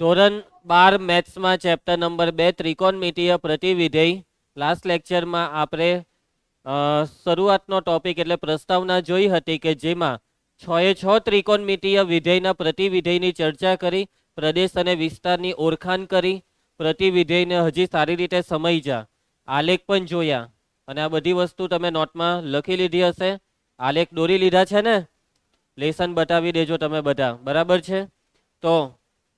ધોરણ 12 મેથ્સમાં chapter number 2 ત્રિકોણમિતીય પ્રતિવિધેય. Last લેક્ચરમાં આપણે શરૂઆતનો ટોપિક એટલે પ્રસ્તાવના જોઈ હતી કે જેમાં 6 ત્રિકોણમિતીય વિધેયના પ્રતિવિધેયની ચર્ચા કરી, પ્રદેશ અને વિસ્તારની ઓળખાણ કરી, પ્રતિવિધેયને હજી સારી રીતે સમજ્યા, આલેખ પણ જોયા અને આ બધી વસ્તુ તમે નોટમાં લખી લીધી હશે. આલેખ દોરી લીધા છે ને? લેસન બતાવી દેજો તમે બધા, બરાબર છે? તો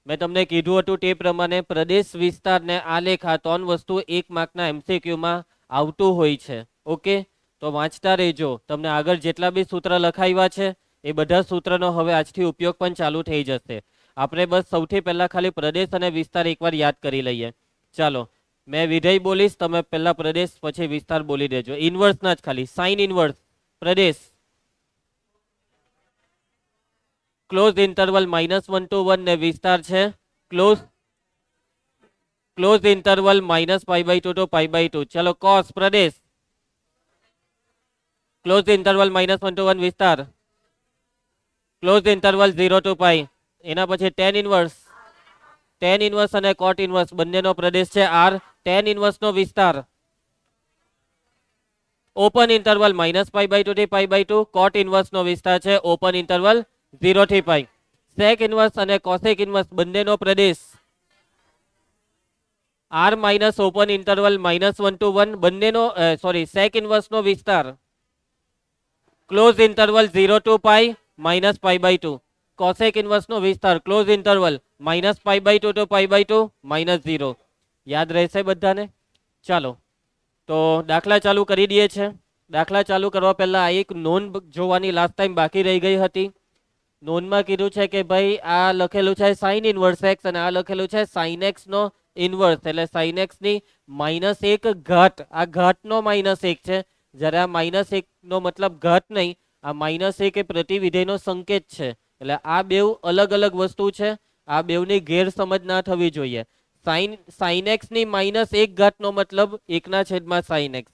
મેં તમને કીધું હતું તે પ્રમાણે પ્રદેશ, વિસ્તાર ને આલેખ આ 3 વસ્તુ 1 માર્કના એમસીક્યુમાં આવતું હોય છે. ઓકે, તો વાંચતા રહેજો. તમને આગળ જેટલા બી સૂત્ર લખાવ્યા છે એ બધા સૂત્રનો હવે આજથી ઉપયોગ પણ ચાલુ થઈ જશે. આપણે બસ સૌથી પહેલા ખાલી પ્રદેશ અને વિસ્તાર એકવાર યાદ કરી લઈએ. ચાલો, મેં વિધેય બોલીશ, તમે પહેલા પ્રદેશ પછી વિસ્તાર બોલી દેજો. ઇન્વર્સના જ ખાલી, sine inverse Pradesh, close interval -1 to 1 ને વિસ્તાર છે ક્લોઝ ઇન્ટરવલ -π/2 to π/2. ચલો, cos Pradesh, close interval -1 to 1 વિસ્તાર, ક્લોઝ ઇન્ટરવલ 0 to π. એના પછી tan ઇન્વર્સ અને cot ઇન્વર્સ બંનેનો પ્રદેશ છે R. tan ઇન્વર્સ નો વિસ્તાર ઓપન ઇન્ટરવલ -π/2 થી π/2. cot ઇન્વર્સ નો વિસ્તાર છે ઓપન ઇન્ટરવલ 0 થી π. sec ઇન્વર્સ અને cosec ઇન્વર્સ બંનેનો પ્રદેશ R minus open interval -1 to 1 બંનેનો sec ઇન્વર્સ નો વિસ્તાર close interval 0 to π -π/2. cosec inverse નો વિસ્તાર ક્લોઝ ઇન્ટરવલ -π/2 to π/2 -0. યાદ રહેશે બધાને? ચાલો, તો દાખલા ચાલુ કરી દઈએ છે. દાખલા ચાલુ કરવા પહેલા એક નોંધ જોવાની લાસ્ટ ટાઈમ બાકી રહી ગઈ હતી. નોંધમાં કીધું છે કે ભાઈ આ લખેલું છે સાઇન ઇન્વર્સ એક્સ અને આ લખેલું છે સાઇન એક્સ નો ઇન્વર્સ, એટલે સાઇન એક્સ ની -1 ઘાત, આ ઘાતનો -1 છે. જ્યારે આ -1 નો મતલબ ઘાત નહીં, આ -1 એ પ્રતિવિધેયનો સંકેત છે. એટલે આ બેવ અલગ અલગ વસ્તુ છે. આ બેવની ગેરસમજ ના થવી જોઈએ. સાઇન એક્સ ની -1 ઘાત નો મતલબ 1/sin x,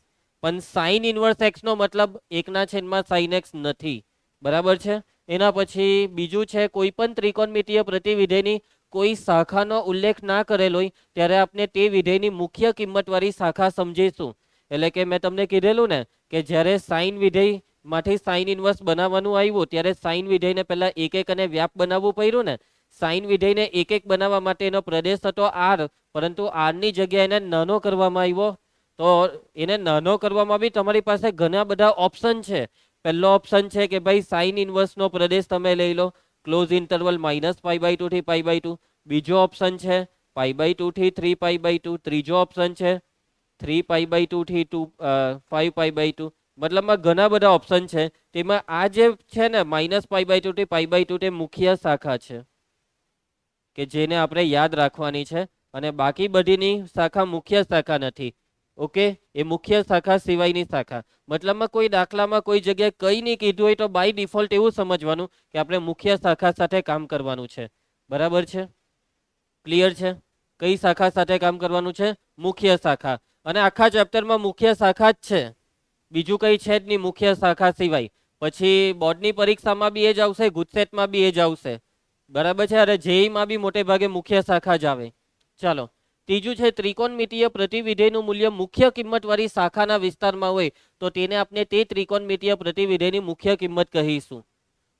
પણ સાઇન ઇન્વર્સ એક્સ નો મતલબ 1/sin x નથી. બરાબર છે? એના પછી બીજું છે, કોઈ પણ ત્રિકોણમિતીય પ્રતિવિધેયની કોઈ શાખાનો ઉલ્લેખ ના કરેલો હોય ત્યારે આપણે તે વિધેયની મુખ્ય કિંમતવાળી શાખા સમજીશું. એટલે કે મેં તમને કીધેલું ને કે જ્યારે સાઇન વિધેય માંથી સાઇન ઇન્વર્સ બનાવવાનું આવ્યું ત્યારે સાઇન વિધેયને પહેલા એક અને વ્યાપ બનાવવું પડ્યું ને. સાઇન વિધેયને એક બનાવવા માટે એનો પ્રદેશ હતો R, પરંતુ R ની જગ્યાએ એને નાનો કરવામાં આવ્યો. તો એને નાનો કરવામાં બી તમારી પાસે ઘણા બધા ઓપ્શન છે. પહેલો ઓપ્શન છે કે ભાઈ સાઇન ઇન્વર્સ નો પ્રદેશ તમે લઈ લો, ક્લોઝ ઇન્ટરવલ -π/2 થી π/2. બીજો ઓપ્શન છે π/2 થી 3π/2. ત્રીજો ઓપ્શન છે 3π/2 થી 5π/2. મતલબમાં ઘણા બધા ઓપ્શન છે. તેમાં આ જે છે ને -π/2 થી π/2 તે મુખ્ય શાખા છે કે જેને આપણે યાદ રાખવાની છે, અને બાકી બધીની શાખા મુખ્ય શાખા નથી. ઓકે, એ મુખ્ય શાખા સિવાયની શાખા. મતલબમાં કોઈ દાખલામાં કોઈ જગ્યાએ કંઈ નહીં કીધું હોય તો બાય ડિફોલ્ટ એવું સમજવાનું કે આપણે મુખ્ય શાખા સાથે કામ કરવાનું છે. બરાબર છે? ક્લિયર છે? કઈ શાખા સાથે કામ કરવાનું છે? મુખ્ય શાખા. અને આખા ચેપ્ટરમાં મુખ્ય શાખા જ છે, બીજું કઈ છે જ નહીં મુખ્ય શાખા સિવાય. પછી બોર્ડની પરીક્ષામાં બી એ જ આવશે, ગુજસેટમાં બી એ જ આવશે. બરાબર છે? અરે જેઈમાં બી મોટે ભાગે મુખ્ય શાખા જ આવે. ચાલો, ત્રીજું છે, ત્રિકોણમિતીય પ્રતિવિધેયનું મૂલ્ય મુખ્ય કિંમતવાળી શાખાના વિસ્તારમાં હોય તો તેને આપણે તે ત્રિકોણમિતીય પ્રતિવિધેયની મુખ્ય કિંમત કહીશું.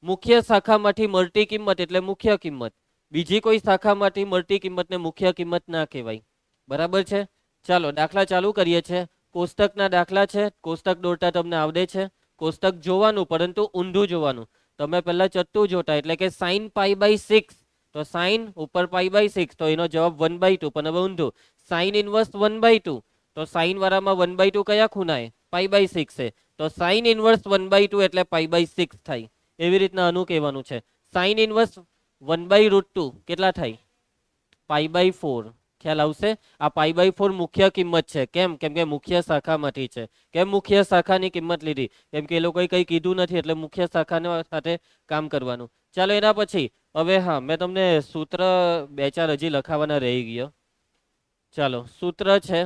મુખ્ય શાખામાંથી મળતી કિંમત એટલે મુખ્ય કિંમત. બીજી કોઈ શાખામાંથી મળતી કિંમતને મુખ્ય કિંમત ના કહેવાય. બરાબર છે? ચાલો, દાખલા ચાલુ કરીએ છીએ. કોષ્ટકના દાખલા છે. કોષ્ટક દોરતા તમને આવડે છે? કોષ્ટક જોવાનું, પરંતુ ઊંધું જોવાનું. તમે પહેલા ચટ્ટું જોતા, એટલે કે sin π/6, તો સાઇન ઉપર π/6 તો એનો જવાબ 1/2. પણ હવે ઊંધું, સાઇન ઇન્વર્સ 1/2 તો સાઇન વાળામાં 1/2 કયા ખૂણાએ? π/6 છે. તો સાઇન ઇન્વર્સ 1/2 એટલે π/6 થાય. એવી રીતના આનું કહેવાનું છે. સાઇન ઇન્વર્સ 1/√2 કેટલા થાય? π/4. ખ્યાલ આવશે? આ π/4 મુખ્ય કિંમત છે. કેમ? કેમ કે મુખ્ય શાખામાંથી છે. કેમ મુખ્ય શાખાની કિંમત લીધી? કેમ કે એ લોકોએ કંઈ કીધું નથી, એટલે મુખ્ય શાખાના સાથે કામ કરવાનું. ચાલો, એના પછી હવે હા, મેં તમને સૂત્ર 2-4 હજી લખાવાના રહી ગયો. ચાલો, સૂત્ર છે.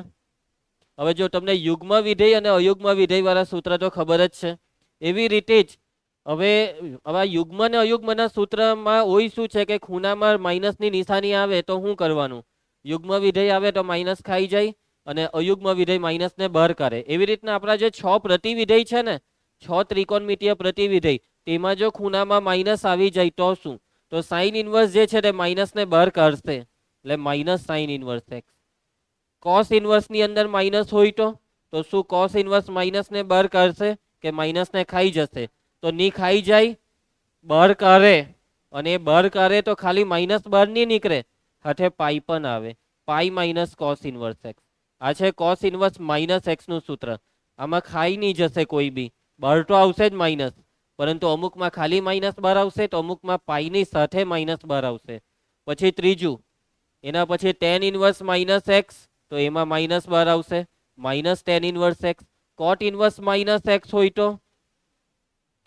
હવે જો તમને યુગ્મ વિધેય અને અયુગ્મ વિધેય વાળા સૂત્ર તો ખબર જ છે, એવી રીતે જ હવે હવે આ યુગ્મ અને અયુગ્મના સૂત્રમાં હોય શું છે કે ખૂણામાં માઇનસની નિશાની આવે તો શું કરવાનું? યુગ્મ વિધેય આવે તો માઇનસ ખાઈ જાય અને અયુગ્મ વિધેય માઇનસને બહાર કાઢે. એવી રીતના આપણા જે 6 પ્રતિવિધેય છે ને, 6 ત્રિકોણમિતીય પ્રતિવિધેય, તેમાં જો ખૂણામાં માઇનસ આવી જાય તો શું? તો સાઇન ઇન્વર્સ જે છે તે માઇનસને બહાર કાઢશે, એટલે minus sine inverse X. Cos ઇન્વર્સની અંદર માઇનસ હોય તો શું કોસ ઇન્વર્સ માઇનસને બહાર કાઢશે કે માઇનસને ખાઈ જશે? તો ની ખાઈ જાય, બહાર કાઢે, અને બહાર કાઢે તો ખાલી માઇનસ બહાર નહીં નીકળે, હાથે પાઈ પણ આવે. Pi minus cos inverse x. આ છે કોસ ઇન્વર્સ માઇનસ એક્સનું સૂત્ર. આમાં ખાઈ નહીં જશે કોઈ બી, બહાર તો આવશે જ માઇનસ, પરંતુ અમુકમાં ખાલી માઇનસ બહાર આવશે તો અમુકમાં પાઈની સાથે માઇનસ બહાર આવશે. પછી ત્રીજું, એના પછી ટેન ઇન્વર્સ માઇનસ એક્સ, તો એમાં માઇનસ બહાર આવશે, minus tan inverse X. Cot inverse minus X હોય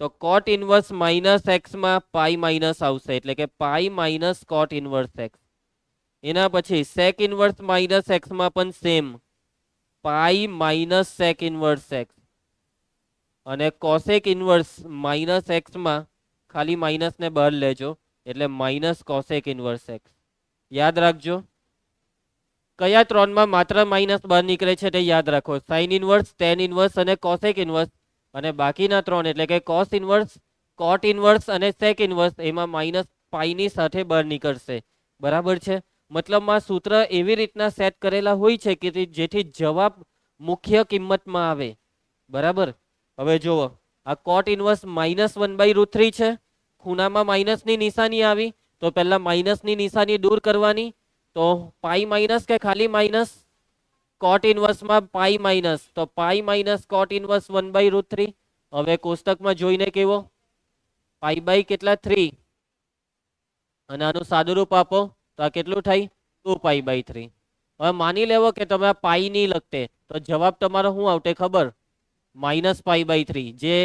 તો કોટ ઇન્વર્સ માઇનસ એક્સમાં પાઈ માઇનસ આવશે, એટલે કે pi minus cot inverse X. એના પછી સેક ઇન્વર્સ માઇનસ એક્સમાં પણ same, pi minus sec inverse X. અને કોસેક ઇન્વર્સ માઇનસ એક્સમાં ખાલી માઇનસને બહાર લેજો, એટલે માઇનસ કોસેક ઇન્વર્સ એક્સ. યાદ રાખજો, કયા ત્રણમાં માત્ર માઇનસ બહાર નીકળે છે તે યાદ રાખો. સાઇન ઇન્વર્સ, ટેન ઇન્વર્સ અને કોસેક ઇન્વર્સ. અને બાકીના ત્રણ એટલે કે કોસ ઇન્વર્સ, કોટ ઇન્વર્સ અને સેક ઇન્વર્સ, એમાં માઇનસ પાઈની સાથે બહાર નીકળશે. બરાબર છે? મતલબમાં સૂત્ર એવી રીતના સેટ કરેલા હોય છે કે જેથી જવાબ મુખ્ય કિંમતમાં આવે. બરાબર? હવે જુઓ, આ કોટ ઇન્વર્સ -1/√3 છે. ખૂણામાં માઇનસની નિશાની આવી તો પહેલા માઇનસની નિશાની દૂર કરવાની. તો પાઈ માઇનસ કે ખાલી માઇનસ? કોટ ઇન્વર્સમાં પાઈ માઇનસ, તો પાઈ માઇનસ કોટ ઇન્વર્સ 1/√3. હવે કોષ્ટકમાં જોઈને કેવો? પાઈ બાય કેટલા? 3. અને આનું સાદુરૂપ આપો તો આ કેટલું થાય? 2π/3. હવે માની લેવો કે તમે આ પાઈ નહીં લખતે, તો જવાબ તમારો શું આવતે ખબર? -π/3, જે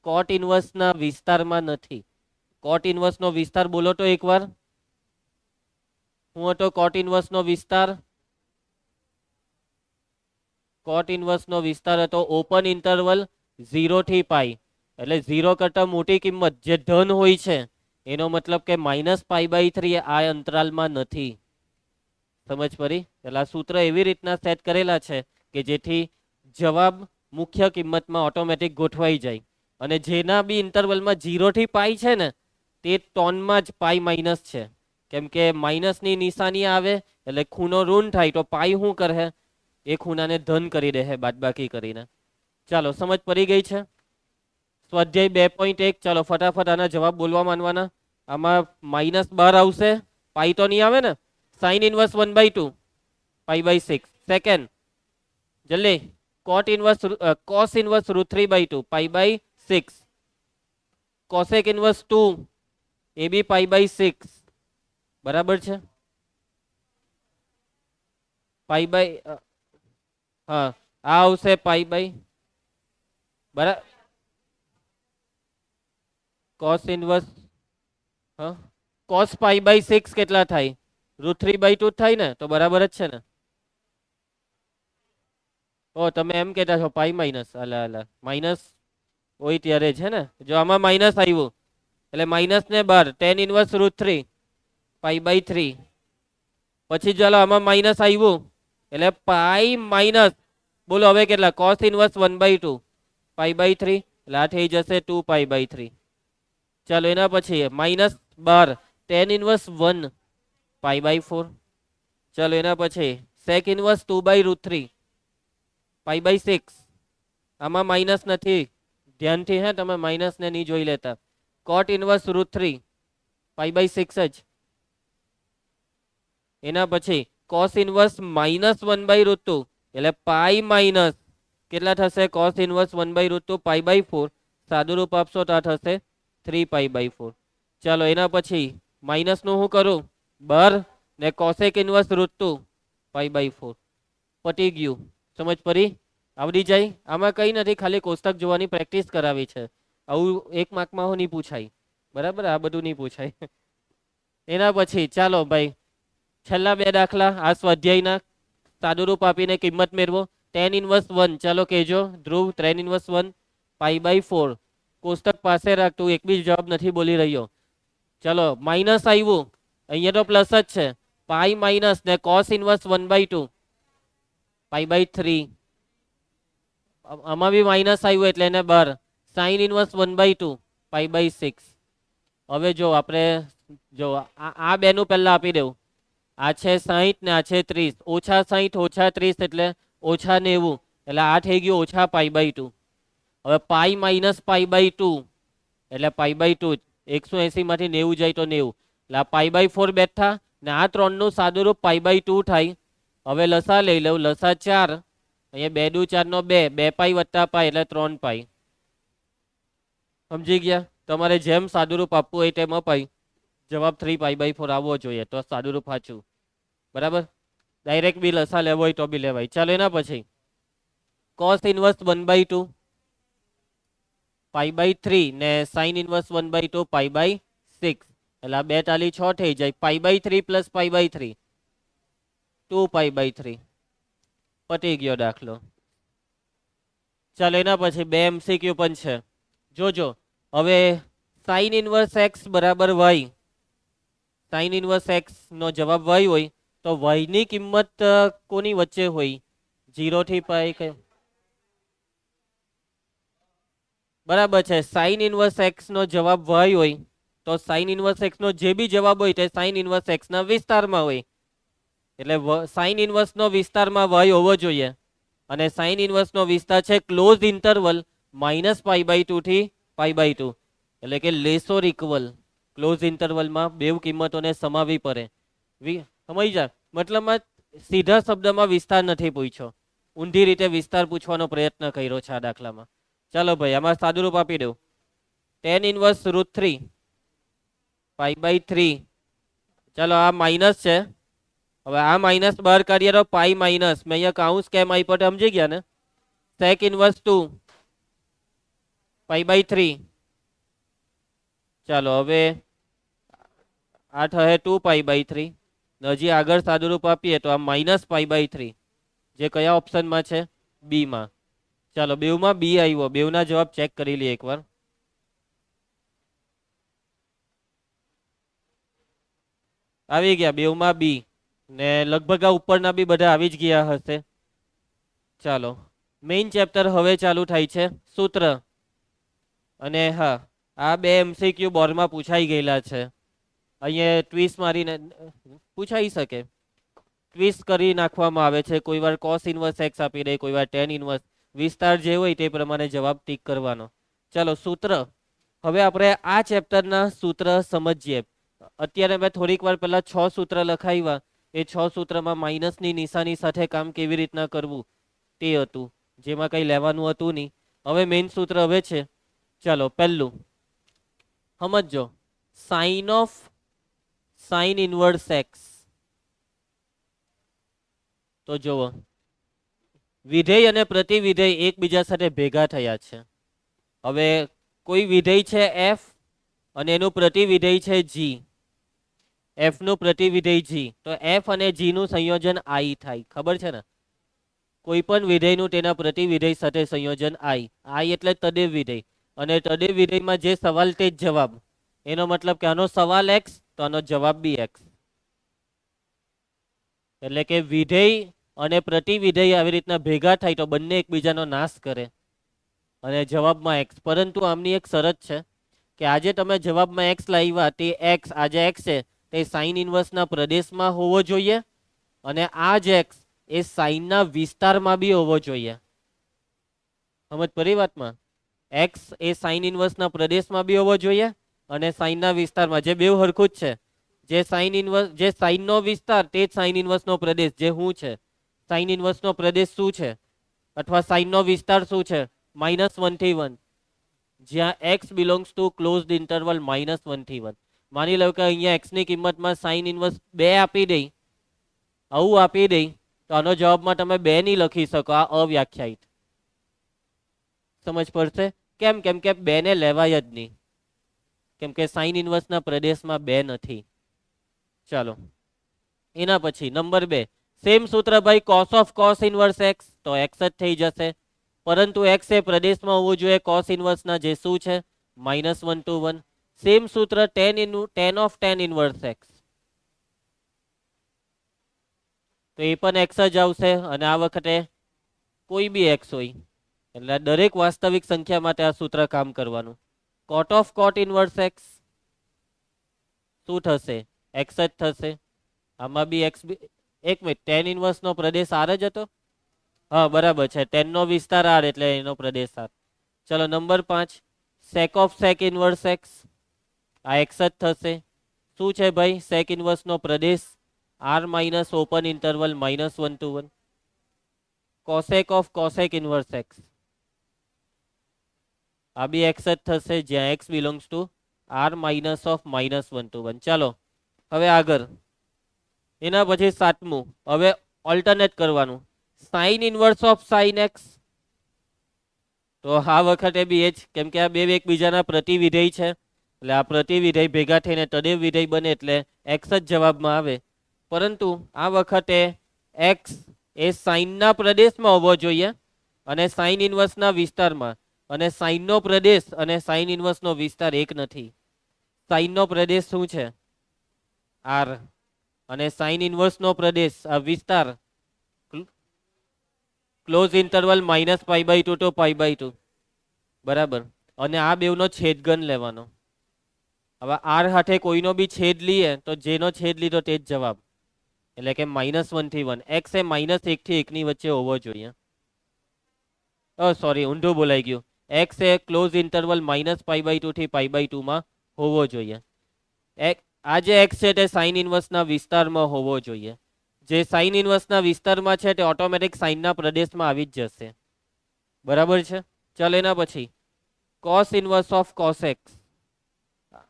કોટ ઇન્વર્સના વિસ્તારમાં નથી. કોટ ઇન્વર્સનો વિસ્તાર બોલો તો એકવાર. શું હતો કોટ ઇન્વર્સનો વિસ્તાર? કોટ ઇન્વર્સનો વિસ્તાર હતો ઓપન ઇન્ટરવલ 0 થી પાઈ, એટલે 0 કરતા મોટી કિંમત જે ધન હોય છે એનો મતલબ કે -π/3 આ અંતરાલમાં નથી. સમજ પડી? એટલે આ સૂત્ર એવી રીતના સેટ કરેલા છે કે જેથી જવાબ મુખ્ય કિંમતમાં ઓટોમેટિક ગોઠવાઈ જાય. અને જેના બી ઇન્ટરવલમાં 0 થી પાઈ છે ને, તે ટોનમાં જ પાઈ માઇનસ છે. કેમ કે માઇનસની નિશાની આવે એટલે ખૂણો ઋણ થાય, તો પાઈ શું કરે? એ ખૂણાને ધન કરી દે, બાદબાકી કરીને. ચાલો, સમજ પડી ગઈ છે? સ્વાધ્યાય 2.1. ચાલો ફટાફટ આના જવાબ બોલવા માંડવાના. આમાં માઇનસ બહાર આવશે, પાઈ તો નહીં આવે ને. Sine inverse 1/2, π/6. સેકન્ડ, જલ્દી. Cot inverse cos inverse √3/2, π/6. Cosec inverse 2, એ બી π/6. બરાબર છે? હા, આ આવશે બરાબર. કોસ ઇન્વર્સ, હા, કોસ π/6 કેટલા થાય? √3/2 થાય ને, તો બરાબર જ છે ને. ઓ, તમે એમ કહેતા છો પાઈ માઇનસ, અલા માઇનસ હોય ત્યારે છે ને. જો આમાં માઇનસ આવ્યું એટલે માઇનસ ને બાર, ટેન ઇન્વર્સ √3 π/3. પછી ચાલો આમાં માઇનસ આવ્યું એટલે પાઈ માઇનસ, બોલો હવે કેટલા? કોસ ઇન્વર્સ 1/2 π/3, એટલે આ થઈ જશે 2π/3. ચાલો એના પછી -12, ટેન ઇન્વર્સ 1 π/4. ચાલો એના પછી સેક ઇન્વર્સ 2/√3 π/6. આમાં માઇનસ નથી, ધ્યાનથી હે, તમે માઇનસ ને નહીં જોઈ લેતા. કોટ ઇન્વર્સ √3 π/6 જ. એના પછી કોસ ઇન્વર્સ -1/√2, એટલે પાઈ માઇનસ કેટલા થશે? Cos inverse 1/√2 π/4. સાદુરૂપ આપશો તો આ થશે 3π/4. ચાલો એના પછી માઇનસ નું શું કરું? બાર, ને કોસેક ઇન્વર્સ √2 π/4. પટી ગયું. સમજ પડી? આવડી જાય. આમાં કંઈ નથી, ખાલી કોષ્ટક જોવાની પ્રેક્ટિસ કરાવી છે. આવું 1 માર્કમાં નહીં પૂછાય. બરાબર? આ બધું નહીં પૂછાય. એના પછી ચાલો ભાઈ, છેલ્લા 2 દાખલા આ સ્વાધ્યાયના. સાદુરૂપ આપીને કિંમત મેળવો. ટેન ઇન્વર્સ 1, ચાલો કહેજો ધ્રુવ. Tan inverse 1 π/4. કોષ્ટક પાસે રાખ, તું એક બી જવાબ નથી બોલી રહ્યો. ચલો માઇનસ આવ્યું, અહીંયા તો પ્લસ જ છે. પાઈ માઇનસ ને કોસ ઇનવર્સ 1/2 π/3. આમાં બી માઇનસ આવ્યું એટલે એને બાર. Sine inverse 1/2 π/6. હવે જો આપણે જો આ બેનું પહેલા આપી દેવું. આ છે 60 ને આ છે 30. ઓછા 60 ઓછા 30 એટલે ઓછા 90, એટલે આ થઈ ગયું ઓછા π/2. હવે પાઈ માઇનસ π/2 એટલે π/2 180 માંથી 90 જાય તો 90, એટલે આ π/4 બેઠા ને આ 3 નું સાદુરૂપ π/2 થાય. હવે લસા લઈ લઉં, લસા 4, અહીંયા 2 દુ 4 નો 2, 2 પાઈ વત્તા પાઈ એટલે 3 પાઈ. સમજી ગયા? તમારે જેમ સાદુરૂપ આપવું હોય તેમ અપાય. જવાબ 3π/4 આવવો જોઈએ તો સાદુરૂપ સાચું. બરાબર? ડાયરેક્ટ બી લસા લેવો હોય તો બી લેવાય. ચાલો એના પછી કોસ ઇનવર્સ 1/2 π/3 ને સાઇન ઇનવર્સ 1/2 π/6, એટલે આ 2 તાલી 6 થઈ જાય. π/3 પ્લસ π/3 2π/3. પતી ગયો દાખલો. ચાલો એના પછી 2 MCQ પણ છે. જોજો હવે સાઇન ઇનવર્સ x બરાબર y, સાઇન ઇનવર્સ x નો જવાબ y હોય તો y ની કિંમત કોની વચ્ચે હોય? 0 થી પાઈ કે બરાબર છે. સાઇન ઇનવર્સ x નો જવાબ y હોય તો સાઇન ઇનવર્સ x નો જે બી જવાબ હોય તે સાઇન ઇનવર્સ x ના વિસ્તારમાં હોય. એટલે સાઇન ઇનવર્સ નો વિસ્તારમાં y હોવો જોઈએ, અને સાઇન ઇનવર્સ નો વિસ્તાર છે ક્લોઝ ઇન્ટરવલ -π/2 થી π/2, એટલે કે લેસ ઓર ઇક્વલ. ક્લોઝ ઇન્ટરવલમાં બે કિંમતોને સમાવી પડે. સમજી જા, મતલબમાં સીધા શબ્દમાં વિસ્તાર નથી પૂછ્યો, ઊંધી રીતે વિસ્તાર પૂછવાનો પ્રયત્ન કર્યો છે આ દાખલામાં. ચાલો ભાઈ આમાં સાદુરૂપ આપી દઉં. tan inverse √3 π/3. ચાલો આ માઇનસ છે, હવે આ માઇનસ બહાર કાઢીએ તો પાઈ માઇનસ, મેં અહીંયા કાઉન્સ કેમ આપ્યો સમજી ગયા ને? sec inverse 2 π/3. ચાલો હવે આ થશે 2π/3. હજી આગળ સાદુરૂપ આપીએ તો આ -π/3, જે કયા ઓપ્શનમાં છે? બી માં. ચાલો બેવમાં બી આવ્યો, બેવના જવાબ ચેક કરી લઈએ એકવાર. આવી ગયા બેવમાં બી, ને લગભગ આ ઉપરના બી બધા આવી જ ગયા હશે. ચાલો મેઇન ચેપ્ટર હવે ચાલુ થાય છે, સૂત્ર. અને હા, આ 2 MCQ બોર્ડમાં પૂછાઈ ગયેલા છે. અહીંયા ટ્વિસ્ટ મારીને પૂછાઈ શકે, ટ્વિસ્ટ કરી નાખવામાં આવે છે. કોઈ વાર કોસ ઇનવર્સ x આપી દે, કોઈ વાર tan ઇનવર્સ. વિસ્તાર જે હોય તે પ્રમાણે જવાબ ટીક કરવાનો. ચાલો સૂત્ર. હવે આપણે આ ચેપ્ટરના સૂત્ર સમજીએ. અત્યારે મેં થોડીક વાર પહેલા 6 સૂત્ર લખાવ્યા, એ 6 સૂત્રમાં માઇનસની નિશાની સાથે કામ કેવી રીતના કરવું તે હતું, જેમાં કંઈ લેવાનું હતું નહીં. હવે મેઇન સૂત્ર હવે છે. ચાલો પહેલું સમજો, sine of sine inverse x. તો જુઓ, વિધેય અને પ્રતિવિધેય એકબીજા સાથે ભેગા થયા છે. હવે કોઈ વિધેય છે f અને એનું પ્રતિવિધેય છે g. f નું પ્રતિવિધેય g, તો f અને g નું સંયોજન i થાય. ખબર છે ને? કોઈ પણ વિધેયનું તેના પ્રતિવિધેય સાથે સંયોજન i. i એટલે તદેવ વિધેય, અને તદેવ વિધેયમાં જે સવાલ તે જ જવાબ. એનો મતલબ કે આનો સવાલ x તો આનો જવાબ બી x. એટલે કે વિધેય અને પ્રતિવિધેય આવી રીતના ભેગા થાય તો બંને એકબીજાનો નાશ કરે, અને જવાબમાં x. પરંતુ આમની એક શરત છે કે આજે તમે જવાબમાં x લાવ્યા તે x, આજે x છે તે સાઇન ઇનવર્સના પ્રદેશમાં હોવો જોઈએ, અને આ જ x એ સાઇનના વિસ્તારમાં બી હોવો જોઈએ. સમજ પડી વાતમાં? x એ સાઇન ઇનવર્સના પ્રદેશમાં બી હોવો જોઈએ અને સાઇનના વિસ્તારમાં, જે બેવ હરખું જ છે. જે સાઇન ઇનવર્સ, જે સાઇનનો વિસ્તાર તે જ સાઇન ઇનવર્સનો પ્રદેશ. જે હું છે, સાઇન ઇનવર્સનો પ્રદેશ શું છે, અથવા સાઇનનો વિસ્તાર શું છે? -1 થી 1, જ્યાં x belongs to closed interval -1 થી 1. માની લો કે અહીંયા x ની કિંમતમાં સાઇન ઇનવર્સ 2 આપી દઈ, આવું આપી દઈ, તો આનો જવાબમાં તમે 2 નહીં લખી શકો, આ અવ્યાખ્યાયિત. સમજ પડશે? કેમ? કેમ કે 2 ને લેવાય જ નહીં, કેમ કે સાઇન ઇનવર્સના પ્રદેશમાં 2 નથી. ચાલો એના પછી નંબર 2, સેમ સૂત્ર ભાઈ, cos of cos inverse x, તો x જ થઈ જશે. પરંતુ એક્સ એ પ્રદેશમાં હોવું જોઈએ કોસ ઇન્વર્સના, જે શું છે -1/1. સેમ સૂત્ર tan of tan inverse x, તો એ પણ એક્સ જ આવશે. અને આ વખતે કોઈ બી એક્સ હોય એટલે દરેક વાસ્તવિક સંખ્યા માટે આ સૂત્ર કામ કરવાનું. કોટ ઓફ કોટ ઇન્વર્સ એક્સ શું થશે? એક્સ જ થશે. આમાં બી એક્સ, એક મિનિટ, tan ઇન્વર્સ નો પ્રદેશ આર જ હતો? હા બરાબર છે, tan નો વિસ્તાર આર એટલે એનો પ્રદેશ આર. ચલો number 5, sec of sec inverse x, આ એક્સ જ થશે. શું છે ભાઈ? સેક ઇન્વર્સ નો પ્રદેશ R minus open interval -1/1. Cosec of cosec inverse x, આ બી એક્સ જ થશે, જ્યાં x belongs to R minus of -1/1. ચાલો હવે આગળ. એના પછી 7મું, હવે ઓલ્ટરનેટ કરવાનું. Sine inverse of sine x, તો આ વખતે બી એ જ, કેમ કે આ બે એકબીજાના પ્રતિવિધેય છે એટલે આ પ્રતિવિધેય ભેગા થઈને તદેવ વિધેય બને એટલે એક્સ જ જવાબમાં આવે. પરંતુ આ વખતે એક્સ એ સાઇનના પ્રદેશમાં હોવો જોઈએ અને સાઇન ઇન્વર્સના વિસ્તારમાં. અને સાઇનનો પ્રદેશ અને સાઇન ઇન્વર્સનો વિસ્તાર એક નથી. સાઇનનો પ્રદેશ શું છે? આર. અને સાઇન ઇન્વર્સનો પ્રદેશ, આ વિસ્તાર, ક્લોઝ ઇન્ટરવલ -π/2 to π/2. બરાબર. અને આ બેવનો છેદગણ લેવાનો. હવે આર હાથે કોઈનો બી છેદ લઈએ તો જેનો છેદ લીધો તે જ જવાબ, એટલે કે -1 થી 1. એક્સ એ -1 થી 1 ની વચ્ચે હોવો જોઈએ. સોરી, ઊંધું બોલાઈ ગયું. એક્સ એ ક્લોઝ ઇન્ટરવલ -π/2 થી π/2 માં હોવો જોઈએ. આ જે એક્સ છે તે સાઇન ઇન્વર્સના વિસ્તારમાં હોવો જોઈએ. જે સાઇન ઇન્વર્સના વિસ્તારમાં છે તે ઓટોમેટિક સાઇનના પ્રદેશમાં આવી જ જશે. બરાબર છે. ચાલ એના પછી cos inverse of cos x,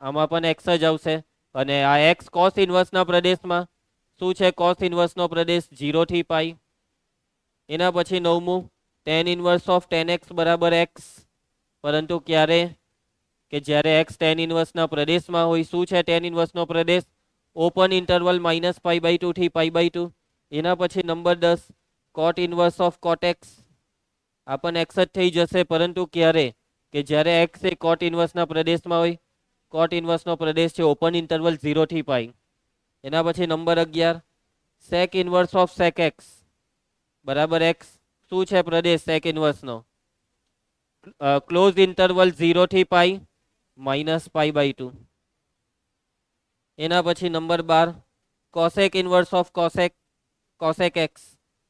આમાં પણ એક્સ જ આવશે. અને આ એક્સ કોસ ઇન્વર્સના પ્રદેશમાં શું છે? કોસ ઇન્વર્સનો પ્રદેશ 0 થી π. એના પછી 9મું, tan inverse of tan x બરાબર એક્સ, પરંતુ ક્યારે? કે જ્યારે એક્સ tan ઇન્વર્સના પ્રદેશમાં હોય. શું છે tan ઇન્વર્સનો પ્રદેશ? ઓપન ઇન્ટરવલ -π/2 થી π/2. એના પછી number 10, coat inverse of coat x, આ પણ એક્સ જ થઈ જશે, પરંતુ ક્યારે? કે જ્યારે એક્સ એ કોટ ઇન્વર્સના પ્રદેશમાં હોય. કોટ ઇન્વર્સનો પ્રદેશ છે ઓપન ઇન્ટરવલ 0 થી π. એના પછી number 11, sec inverse of sec x બરાબર એક્સ. શું છે પ્રદેશ સેક ઇન્વર્સનો? ક્લોઝ ઇન્ટરવલ 0 થી π -π/2. એના પછી number 12, cosec inverse of cosec X,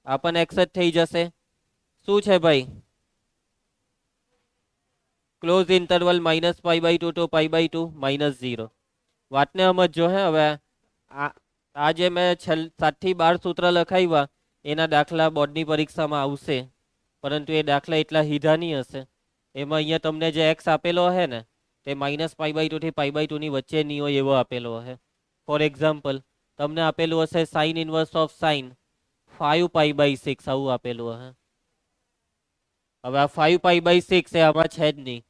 આ પણ એક્સ જ થઈ જશે. શું છે ભાઈ? Close interval -π/2 to π/2 -0. વાતને સમજો હે. હવે આ જે મેં 7 થી 12 સૂત્ર લખાવ્યા એના દાખલા બોર્ડની પરીક્ષામાં આવશે, પરંતુ એ દાખલા એટલા સીધા નહીં હશે. એમાં અહીંયા તમને જે એક્સ આપેલો હે ને તે -π/2 થી π/2 ની વચ્ચે નહીં હોય એવો આપેલો હે. ફોર એક્ઝામ્પલ, તમને આપેલું હશે સાઇન ઇન્વર્સ ઓફ સાઇન 5π/6, આવું આપેલું હશે. હવે આ 5π/6 એ આમાં છે જ નહીં.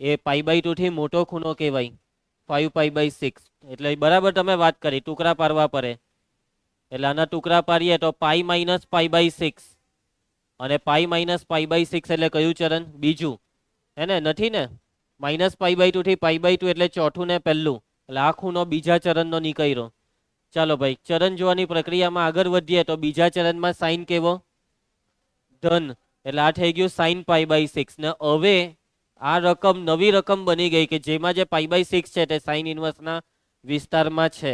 એ π/2 થી મોટો ખૂણો કહેવાય 5π/6. એટલે બરાબર તમે વાત કરી, ટુકડા પાડવા પડે. એટલે આના ટુકડા પાડીએ તો π - π/6, અને π - π/6 એટલે કયું ચરણ? બીજું. હે ને? નથી ને? -π/2 થી π/2 એટલે ચોથું ને પહેલું. એટલે આ ખૂણો બીજા ચરણનો નીકળ્યો. ચાલો ભાઈ, ચરણ જોવાની પ્રક્રિયામાં આગળ વધીએ તો બીજા ચરણમાં સાઇન કેવો? ધન. એટલે આ થઈ ગયું sin π/6. ને હવે આ રકમ નવી રકમ બની ગઈ કે જેમાં જે π/6 છે તે સાઇન ઇન્વર્સના વિસ્તારમાં છે.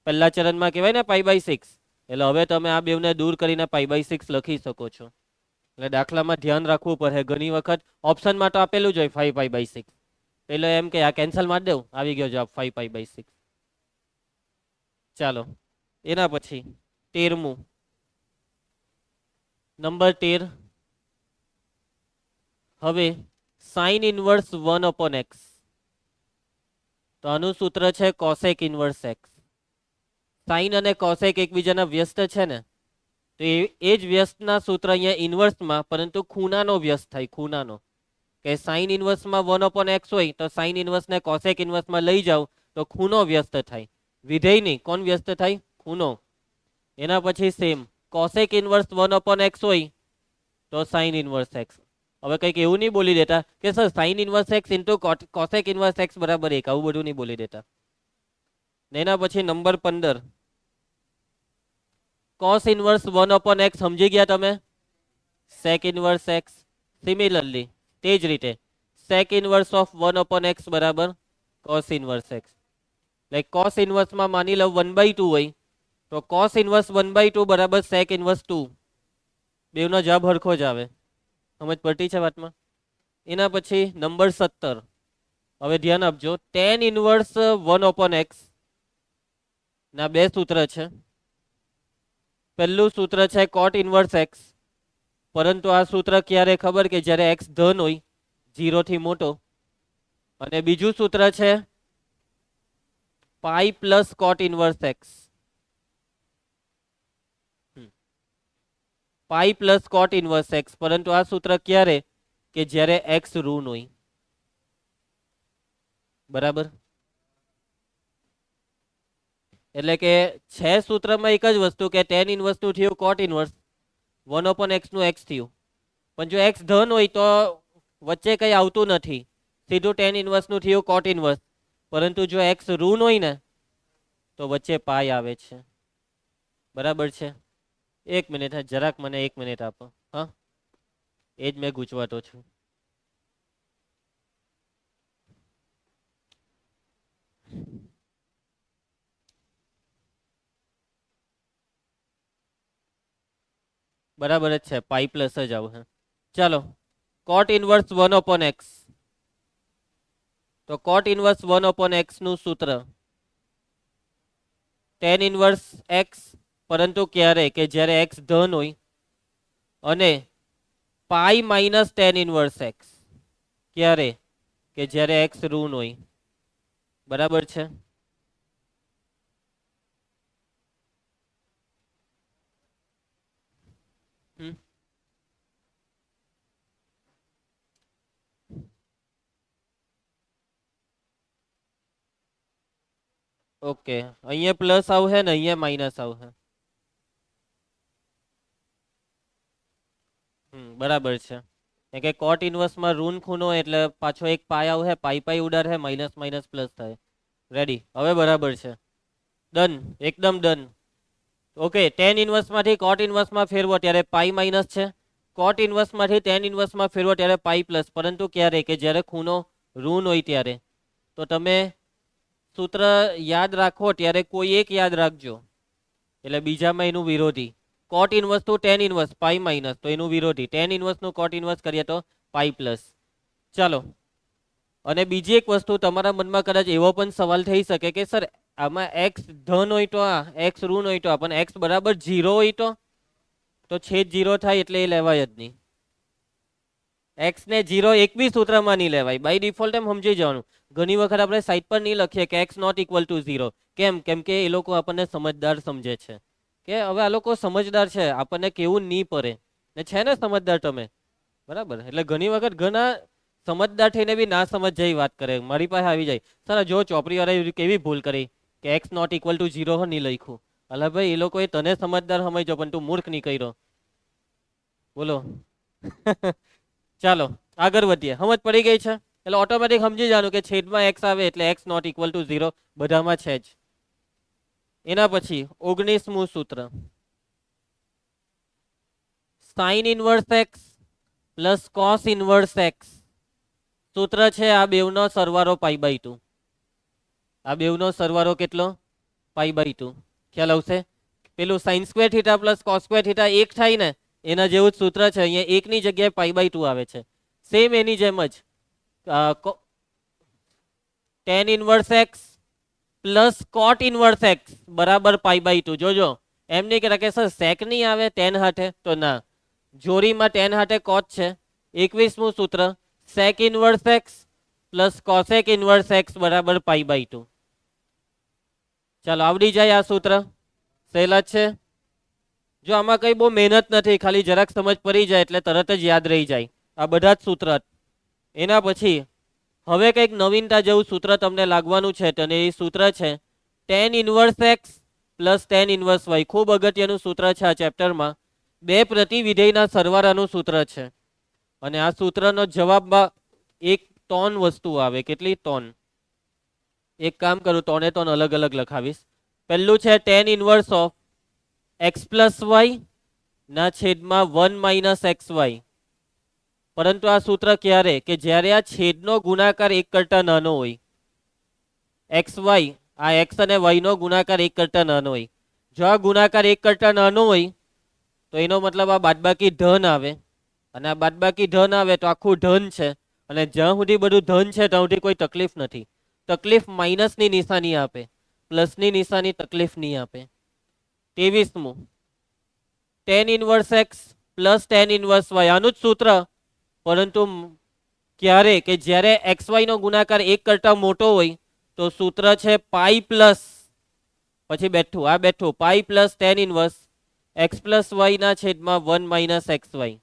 પહેલા ચરણમાં કહેવાય ને π/6. એટલે હવે તમે આ બેવને દૂર કરીને π/6 લખી શકો છો. એટલે દાખલામાં ધ્યાન રાખવું પડે. ઘણી વખત ઓપ્શનમાં તો આપેલું જ હોય 5π/6, એટલે એમ કે આ કેન્સલ મારી દેવું, આવી ગયો જવાબ 5π/6. ચાલો એના પછી 13મું, નંબર 13. હવે સાઇન ઇન્વર્સ 1/x, તો આનું સૂત્ર છે કોસેક ઇન્વર્સ એક્સ. સાઇન અને કોસેક એકબીજાના વ્યસ્ત છે ને, તો એ જ વ્યસ્તના સૂત્ર અહીંયા ઇન્વર્સમાં, પરંતુ ખૂણાનો વ્યસ્ત થાય. ખૂણાનો, કે સાઇન ઇન્વર્સમાં 1/x હોય તો સાઇન ઇન્વર્સને કોસેક ઇન્વર્સમાં લઈ જાવ તો ખૂણો વ્યસ્ત થાય. વિધેય નહીં, કોણ વ્યસ્ત થાય? ખૂણો. એના પછી સેમ કોસેક ઇન્વર્સ 1/x હોય તો સાઇન ઇન્વર્સ એક્સ. હવે કંઈક એવું નહીં બોલી દેતા કે sir sign inverse x into cosec inverse x બરાબર 1, આવું બધું નહીં બોલી દેતા. ને એના પછી નંબર 15 કોસ ઇન્વર્સ 1/x સમજી ગયા તમે? સેક ઇન્વર્સ એક્સ. સિમિલરલી તે જ રીતે સેક ઇન્વર્સ ઓફ 1/x બરાબર cos inverse X. Like cos ઇન્વર્સમાં માની લો 1/2 હોય તો કોસ ઇન્વર્સ 1/2 બરાબર સેક ઇન્વર્સ 2. બેવનો જવાબ હરખો જ આવે. સમજ પડતી છે વાતમાં? એના પછી નંબર 17 હવે ધ્યાન આપજો. tan ઇન્વર્સ 1/x ના બે સૂત્ર છે. પહેલું સૂત્ર છે cot ઇન્વર્સ એક્સ, પરંતુ આ સૂત્ર ક્યારે ખબર કે જ્યારે એક્સ ધન હોય 0 થી મોટો. અને બીજું સૂત્ર છે pi plus cot inverse x. Pi plus cot inverse x, પરંતુ આ સૂત્ર ક્યારે કે જ્યારે એક્સ ઋણ હોય. બરાબર? એટલે કે છે સૂત્રમાં એક જ વસ્તુ કે tan ઇન્વર્સ નું થયું cot ઇન્વર્સ 1/x નું x થયું. પણ જો x ધન હોય તો વચ્ચે કંઈ આવતું નથી, સીધું tan ઇન્વર્સ નું થયું cot ઇન્વર્સ. પરંતુ જો x ઋણ હોય ને તો વચ્ચે પાઈ આવે છે. બરાબર છે? 1 મિનિટ, જરાક મને 1 મિનિટ આપો. હા, એ જ મેં ગૂંચવાતો છું. બરાબર જ છે, પાઈ પ્લસ જ આવશે. ચાલો, cot ઇન્વર્સ 1/x. તો cot ઇન્વર્સ 1/x નું સૂત્ર tan ઇન્વર્સ x, પરંતુ ક્યારે કે જ્યારે x ધન હોય, અને pi minus tan inverse x ક્યારે કે જ્યારે x ઋણ હોય. બરાબર છે? ઓકે, અહીંયા પ્લસ આવશે ને અહીંયા માઇનસ આવશે. બરાબર છે. કે કોટ ઇન્વર્સમાં ઋણ ખૂણો એટલે પાછો એક પાય આવશે, પાઈ પાઈ ઉડાડશે, માઇનસ માઇનસ પ્લસ થાય. રેડી? હવે બરાબર છે. ડન, એકદમ ડન. ઓકે, tan ઇન્વર્સમાંથી કોટ ઇન્વર્સમાં ફેરવો ત્યારે પાઈ માઇનસ છે. કોટ ઇન્વર્સમાંથી tan ઇન્વર્સમાં ફેરવો ત્યારે પાઈ પ્લસ. પરંતુ ક્યારે કે જ્યારે ખૂણો ઋણ હોય ત્યારે. તો તમે સૂત્ર યાદ રાખો ત્યારે કોઈ એક યાદ રાખજો, એટલે બીજામાં એનું વિરોધી. Cot inverse to tan inverse pi minus, તો એનું વિરોધી. tan ઇન્વર્સ નું કોટ ઇન્વર્સ કરીએ તો પાઈ પ્લસ. ચાલો, અને બીજી એક વસ્તુ તમારા મનમાં કદાચ એવો પણ સવાલ થઈ શકે કે સર આમાં એક્સ ધન હોય તો આ, એક્સ ઋણ હોય તો આ, પણ એક્સ બરાબર 0 હોય તો છેદ 0 થાય એટલે એ લેવાય જ નહીં. એક્સ ને 0 એક બી સૂત્રમાં નહીં લેવાય. બાય ડિફોલ્ટ એમ સમજી જવાનું. ઘણી વખત આપણે સાઈડ પર નહીં લખીએ કે એક્સ નોટ ઇક્વલ ટુ 0. કેમ? કેમ કે એ લોકો આપણને સમજદાર સમજે છે કે હવે આ લોકો સમજદાર છે, આપણને કેવું નહીં પડે. ને છે ને સમજદાર તમે? બરાબર? એટલે ઘણી વખત ઘણા સમજદાર થઈને બી ના સમજ જેવી વાત કરે. મારી પાસે આવી જાય, સર જો ચોપડીવાળાએ કેવી ભૂલ કરી કે એક્સ નોટ ઇક્વલ ટુ 0 નહીં લખ્યું. અલા ભાઈ, એ લોકોએ તને સમજદાર સમજ્યો પણ તું મૂર્ખ નહીં કર્યો. બોલો. ચાલો આગળ વધીએ. સમજ પડી ગઈ છે? એટલે ઓટોમેટિક સમજી જવાનું કે છેદમાં એક્સ આવે એટલે એક્સ નોટ ઇક્વલ ટુ 0 બધામાં છે જ. એના પછી 19મું સૂત્ર sign inverse x plus cos inverse x. સૂત્ર છે આ બેવનો સરવાળો પાઈ બાય 2. આ બેવનો સરવાળો કેટલો? Pi by 2. ખ્યાલ આવશે? પેલું sine square theta plus cos square theta એક થાય ને એના જેવું જ સૂત્ર છે. અહીંયા એકની જગ્યાએ પાઈ બાય 2 આવે છે. સેમ એની જેમ જ tan ઇન્વર્સ એક્સ પ્લસ કોટ ઇન્વર્સ એક્સ બરાબર પાઈ બાય 2. જોજો, એમ નહીં કહેતા કે સર સેક નહીં આવે tan હાથે, તો ના, જોડીમાં tan હાથે કોટ છે. 21મું સૂત્ર sec inverse x plus cosec inverse x બરાબર પાઈ બાય 2. ચાલો, આવડી જાય આ સૂત્ર. સહેલા છે. જો આમાં કઈ બહુ મહેનત નથી, ખાલી જરાક સમજ પડી જાય એટલે તરત જ યાદ રહી જાય આ બધા જ સૂત્ર. એના પછી હવે કંઈક નવીનતા જેવું સૂત્ર તમને લાગવાનું છે, અને એ સૂત્ર છે tan inverse x plus tan inverse y. ખૂબ અગત્યનું સૂત્ર છે આ ચેપ્ટરમાં. બે પ્રતિવિધેયના સરવાળાનું સૂત્ર છે. અને આ સૂત્રનો જવાબમાં એક ટોન વસ્તુ આવે. કેટલી? ટોન. એક કામ કરું, ટોને ટોન અલગ અલગ લખાવીશ. પહેલું છે tan inverse of x plus y ના છેદમાં 1 માઇનસ એક્સ વાય. પરંતુ આ સૂત્ર ક્યારે? કે જ્યારે આ છેદનો ગુણાકાર એક કરતા નાનો હોય. એક્સ વાય, આ એક્સ અને વાય નો ગુણાકાર એક કરતા નાનો હોય. જો આ ગુણાકાર એક કરતા નાનો હોય તો એનો મતલબ આ બાદબાકી ધન આવે, અને આ બાદબાકી ધન આવે તો આખું ધન છે. અને જ્યાં સુધી બધું ધન છે ત્યાં સુધી કોઈ તકલીફ નથી. તકલીફ માઇનસની નિશાની આપે, પ્લસની નિશાની તકલીફ નહીં આપે. 23મું, tan inverse x plus tan inverse Y. આનું જ સૂત્ર, પરંતુ ક્યારે? કે જ્યારે એક્સ વાય નો ગુણાકાર એક કરતા મોટો હોય તો સૂત્ર છે પાઈ પ્લસ, પછી બેઠું આ બેઠું pi plus tan inverse x plus y ના છેદમાં 1 માઇનસ એક્સ વાય.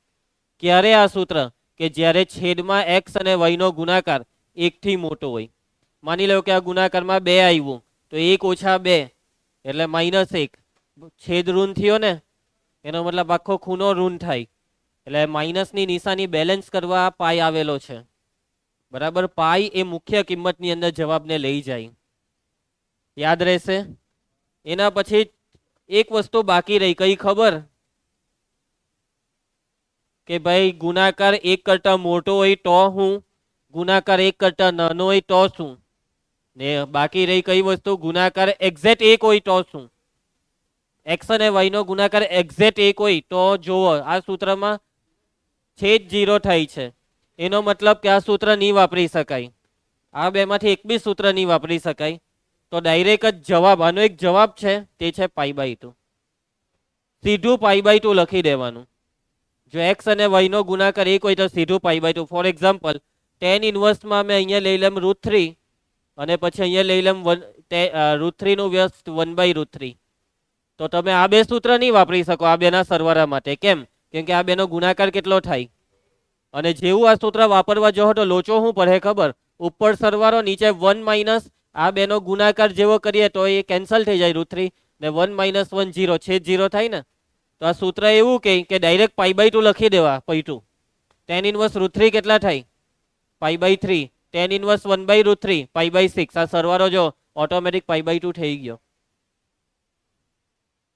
ક્યારે આ સૂત્ર? કે જ્યારે છેદમાં એક્સ અને વાય નો ગુણાકાર એકથી મોટો હોય. માની લો કે આ ગુણાકારમાં 2 આવ્યું તો 1 ઓછા 2 એટલે -1. છેદ ઋણ થયો ને, એનો મતલબ આખો ખૂણો ઋણ થાય. એટલે માઇનસની નિશાની બેલેન્સ કરવા પાઈ આવેલો છે. બરાબર. પાઈ એ મુખ્ય કિંમતની અંદર જવાબને લઈ જાય. યાદ રહેશે. એના પછી એક વસ્તુ બાકી રહી. કઈ ખબર? કે ભાઈ ગુણાકાર એક કરતા મોટો હોય તો હું, ગુણાકાર એક કરતા નાનો હોય તો શું, ને બાકી રહી કઈ વસ્તુ? ગુણાકાર એક્ઝેક્ટ એક હોય તો શું? એક્સ અને વાય નો ગુણાકાર એક્ઝેક્ટ એક હોય તો જોવો આ સૂત્રમાં છેદ 0 થાય છે. એનો મતલબ કે આ સૂત્ર નહીં વાપરી શકાય. આ બેમાંથી એક બી સૂત્ર નહીં વાપરી શકાય. તો ડાયરેક્ટ જ જવાબ, આનો એક જવાબ છે તે છે π/2. સીધું π/2 લખી દેવાનું. જો એક્સ અને વાય નો ગુણાકાર એક હોય તો સીધું π/2. ફોર એક્ઝામ્પલ, ટેન ઇનવર્સમાં મેં અહીંયા લઈ લેમ √3 અને પછી અહીંયા લઈ લેમ √3 નું વ્યસ્ત 1/√3. તો તમે આ બે સૂત્ર નહીં વાપરી શકો આ બેના સરવાળા માટે. કેમ? કેમ કે આ બેનો ગુણાકાર કેટલો થાય? અને જેવું આ સૂત્ર વાપરવા જો તો લોચો શું પડે ખબર? ઉપર સરવાળો, નીચે 1 માઇનસ. આ બેનો ગુણાકાર જેવો કરીએ તો એ કેન્સલ થઈ જાય √3 ને 1 - 1 0, છેદ 0 થાય ને. તો આ સૂત્ર એવું કહે કે ડાયરેક્ટ π/2 લખી દેવા. π2 ટેન ઇનવર્સ √3 કેટલા થાય? π/3. Tan inverse 1/√3 π/6. આ સરવાળો જો ઓટોમેટિક π/2 થઈ ગયો.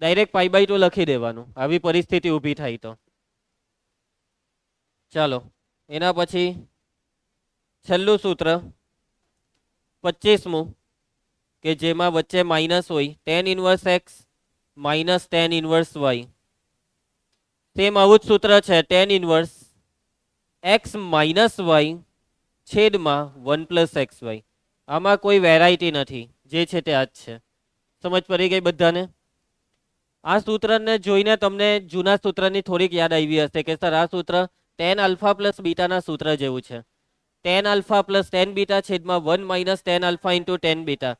ડાયરેક્ટ π/2 લખી દેવાનું આવી પરિસ્થિતિ ઊભી થાય તો. ચાલો, એના પછી છેલ્લું સૂત્ર 25મું, કે જેમાં વચ્ચે માઇનસ હોય. Tan inverse x minus tan inverse y. Same આવું જ સૂત્ર છે. Tan inverse x minus y છેદમાં 1 + એક્સ વાય. આમાં કોઈ વેરાયટી નથી, જે છે તે આ જ છે. સમજ પડી ગઈ બધાને? આ સૂત્રને જોઈને તમને જૂના સૂત્રની થોડીક યાદ આવી હશે કે સર આ સૂત્ર ટેન આલ્ફા પ્લસ બીટાના સૂત્ર જેવું છે. Ten alpha plus ten beta છેદમાં 1 - ten alpha into ten beta.